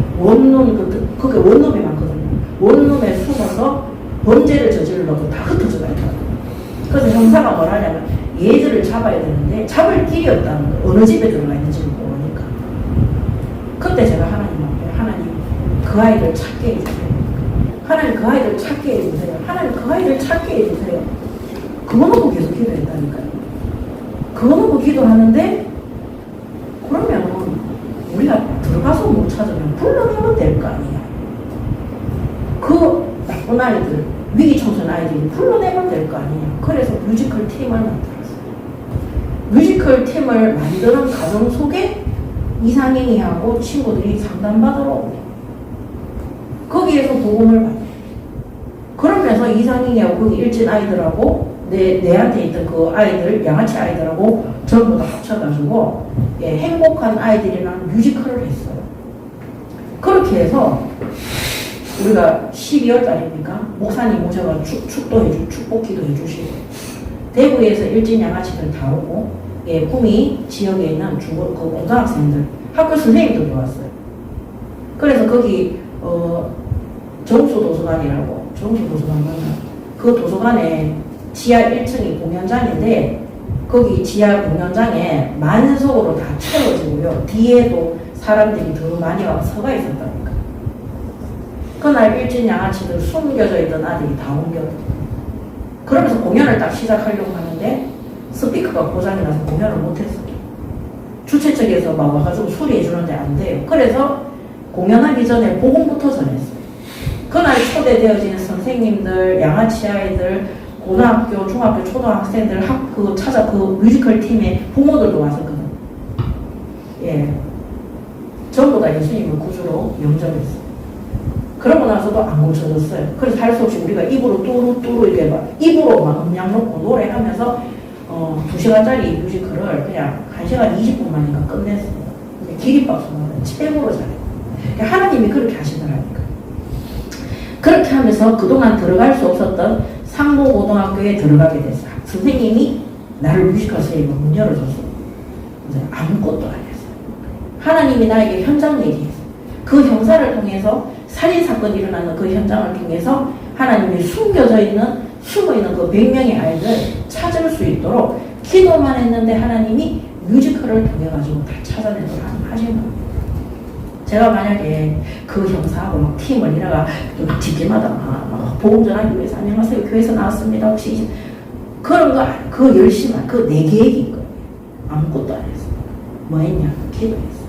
그게 원룸이 많거든요. 원룸에 숨어서 범죄를 저질러서 다 흩어져 있다. 그래서 형사가 뭐라냐면 얘들을 잡아야 되는데 잡을 길이 없다는 거예요. 어느 집에 들어가 있는지를 모르니까. 그때 제가 하나님 앞에 하나님 그 아이들 찾게 해주세요. 하나님 그 아이들 찾게 해주세요. 하나님 그 아이들 찾게 해주세요. 그거 놓고 계속 기도했다니까요. 그거 놓고 기도하는데 그러면 우리가 들어가서 못 찾으면 불러내면 될 거 아니야. 그 나쁜 아이들, 위기 청소년 아이들이 불러내면 될 거 아니야. 그래서 뮤지컬 팀을 만들었어요. 뮤지컬 팀을 만드는 과정 속에 이상행이하고 친구들이 상담받으러 오고 거기에서 복음을 받아요. 그러면서 이상행이하고 거기 일진 아이들하고 내한테 있던 그 아이들, 양아치 아이들하고 전부 다 합쳐가지고 행복한 아이들이라는 뮤지컬을 했어요. 그렇게 해서 우리가 12월 달입니까? 목사님 오셔서 축복기도 해주시고 대구에서 일진 양아치들 다 오고 구미 지역에 있는 그 고등학생들, 학교 선생님들도 왔어요. 그래서 거기 정수도서관이라고, 정수도서관 맞나? 그 도서관에 지하 1층이 공연장인데 거기 지하 공연장에 만석으로 다 채워지고요. 뒤에도 사람들이 더 많이 와서 서가 있었다니까. 그날 일진 양아치들 숨겨져 있던 아들이 다 옮겨요. 그러면서 공연을 딱 시작하려고 하는데 스피커가 고장이 나서 공연을 못했어요. 주최 측에서 막 와가지고 수리해 주는데 안 돼요. 그래서 공연하기 전에 복음부터 전했어요. 그날 초대되어진 선생님들, 양아치 아이들, 고등학교, 중학교, 초등학생들, 그 뮤지컬 팀의 부모들도 왔었거든요. 예. 전부 다 예수님을 구주로 영접했어요. 그러고 나서도 안 고쳐졌어요. 그래서 할 수 없이 우리가 입으로 뚜루뚜루 이렇게 막 입으로 막 음량 놓고 노래하면서 2시간짜리 뮤지컬을 그냥 1시간 20분 만인가 끝냈습니다. 기립박수는 최고로 잘해요. 하나님이 그렇게 하시더라니까. 그렇게 하면서 그동안 들어갈 수 없었던 상고고등학교에 들어가게 됐어요. 선생님이 나를 뮤지컬 선생님을 문 열어줬어요. 아무것도 안 했어요. 하나님이 나에게 현장 얘기했어요. 그 형사를 통해서 살인사건이 일어나는 그 현장을 통해서 하나님이 숨어있는 그 100명의 아이들 찾을 수 있도록 기도만 했는데 하나님이 뮤지컬을 통해가지고 다 찾아내도록 하신 겁니다. 제가 만약에 그 형사하고 막 팀을 이래가 집집마다 막 복음 전하기 위해서 안녕하세요 교회에서 나왔습니다 혹시 그런 거 그 열심한 그 내 계획인 거예요. 아무것도 안 했어요. 뭐 했냐? 기도했어요.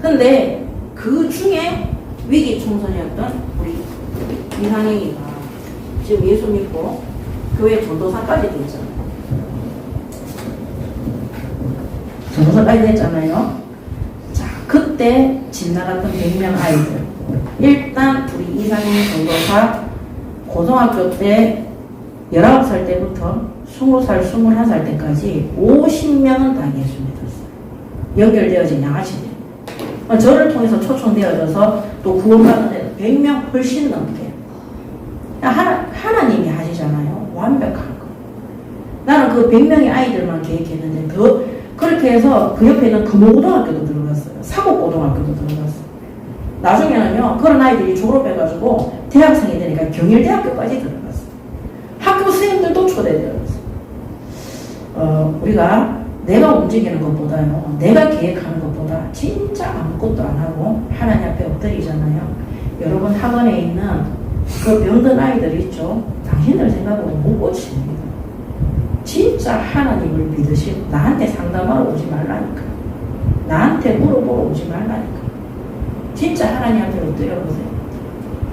근데 그 중에 위기 총선이었던 우리 이상행이가 지금 예수 믿고 교회 전도사까지 됐잖아요. 전도사까지 됐잖아요. 자, 그때 집 나갔던 100명 아이들. 일단 우리 이상행 전도사 고등학교 때 19살 때부터 20살, 21살 때까지 50명은 다 예수 믿었어요. 연결되어진 양아치들. 저를 통해서 초청되어져서 또 구원받는 애들 100명 훨씬 넘게. 하나님이 하시잖아요. 완벽한 거. 나는 그 100명의 아이들만 계획했는데 더 그렇게 해서 그 옆에 있는 금호고등학교도 들어갔어요. 사곡고등학교도 들어갔어요. 나중에는요 그런 아이들이 졸업해가지고 대학생이 되니까 경일대학교까지 들어갔어요. 학교 선생님들도 초대되었어요. 우리가 내가 움직이는 것보다요, 내가 계획하는 것보다 진짜 아무것도 안 하고 하나님 앞에 엎드리잖아요. 여러분 학원에 있는 그 병든 아이들 있죠? 당신들 생각으로 못 고칩니다. 진짜 하나님을 믿으시고 나한테 상담하러 오지 말라니까. 나한테 물어보러 오지 말라니까. 진짜 하나님 앞에 엎드려보세요.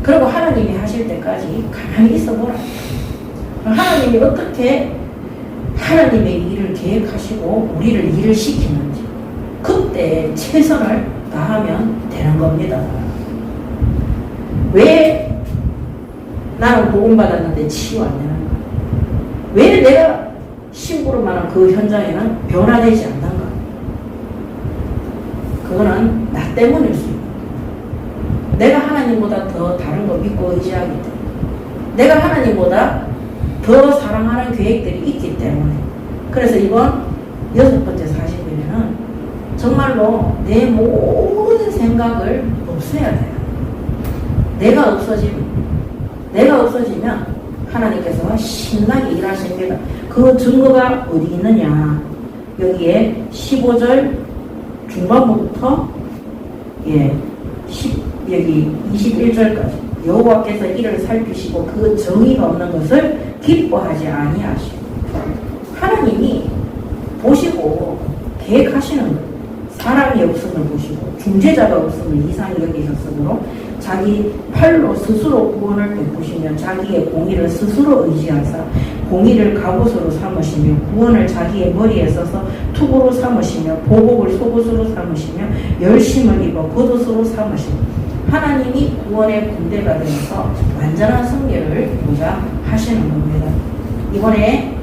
그리고 하나님이 하실 때까지 가만히 있어보라니까. 하나님이 어떻게 하나님의 일을 계획하시고 우리를 일을 시키는지 그때 최선을 다하면 되는 겁니다. 왜 나는 복음받았는데 치유 안 되는가? 왜 내가 심부름하는 그 현장에는 변화되지 않는가? 그거는 나 때문일 수 있다. 내가 하나님보다 더 다른 거 믿고 의지하기 때문에, 내가 하나님보다 더 사랑하는 계획들이 있기 때문에. 그래서 이번 6번째 40일에는 정말로 내 모든 생각을 없애야 돼요. 내가 없어지면 하나님께서 신나게 일하십니다. 그 증거가 어디 있느냐? 여기에 15절 중반부터 여기 21절까지 여호와께서 이를 살피시고 그 정의가 없는 것을 기뻐하지 아니하시고. 하나님이 보시고 계획하시는 거예요. 사람이 없음을 보시고 중재자가 없음을 이상히 여기셨으므로 자기 팔로 스스로 구원을 베푸시며 자기의 공의를 스스로 의지하사 공의를 갑옷으로 삼으시며 구원을 자기의 머리에 써서 투구로 삼으시며 보복을 속옷으로 삼으시며 열심을 입어 겉옷으로 삼으시며. 하나님이 구원의 군대가 되어서 완전한 승리를 보자 하시는 겁니다. 이번에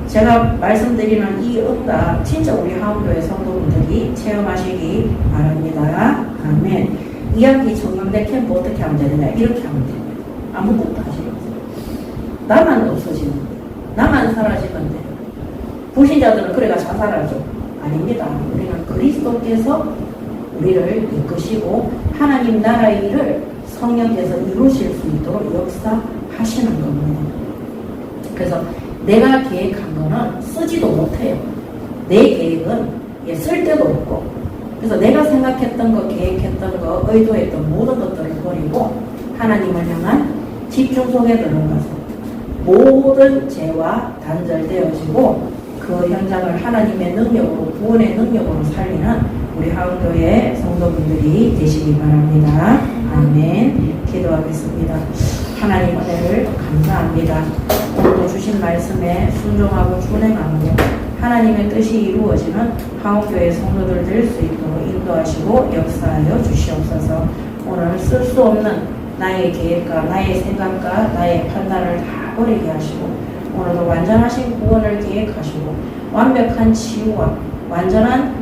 제가 말씀드리는 이 응답 진짜 우리 하원교회 성도분들이 체험하시기 바랍니다. 아멘. 2학기 청년대 캠프 어떻게 하면 되느냐? 이렇게 하면 됩니다. 아무것도 하지 마세요. 나만 없어지면 돼요. 나만 사라지면 돼요. 불신자들은 그래가 자살하죠. 아닙니다. 우리는 그리스도께서 우리를 이끄시고 하나님 나라의 일을 성령께서 이루실 수 있도록 역사하시는 겁니다. 그래서 내가 계획한 거는 쓰지도 못해요. 내 계획은 쓸 데도 없고. 그래서 내가 생각했던 거, 계획했던 거, 의도했던 모든 것들을 버리고 하나님을 향한 집중 속에 들어가서 모든 죄와 단절되어지고 그 현장을 하나님의 능력으로, 구원의 능력으로 살리는 우리 하은교회 성도분들이 되시기 바랍니다. 아멘. 기도하겠습니다. 하나님 은혜를 감사합니다. 오늘도 주신 말씀에 순종하고 준행하고 하나님의 뜻이 이루어지는 하은교회 성도들 될 수 있도록 인도하시고 역사하여 주시옵소서. 오늘 쓸 수 없는 나의 계획과 나의 생각과 나의 판단을 다 버리게 하시고 오늘도 완전하신 구원을 계획하시고 완벽한 치유와 완전한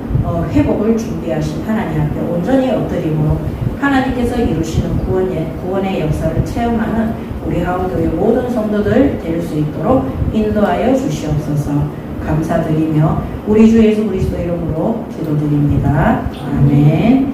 회복을 준비하신 하나님 앞에 온전히 엎드림으로 하나님께서 이루시는 구원의 역사를 체험하는 우리 하은교회 모든 성도들 될 수 있도록 인도하여 주시옵소서. 감사드리며 우리 주 예수 그리스도 이름으로 기도드립니다. 아멘.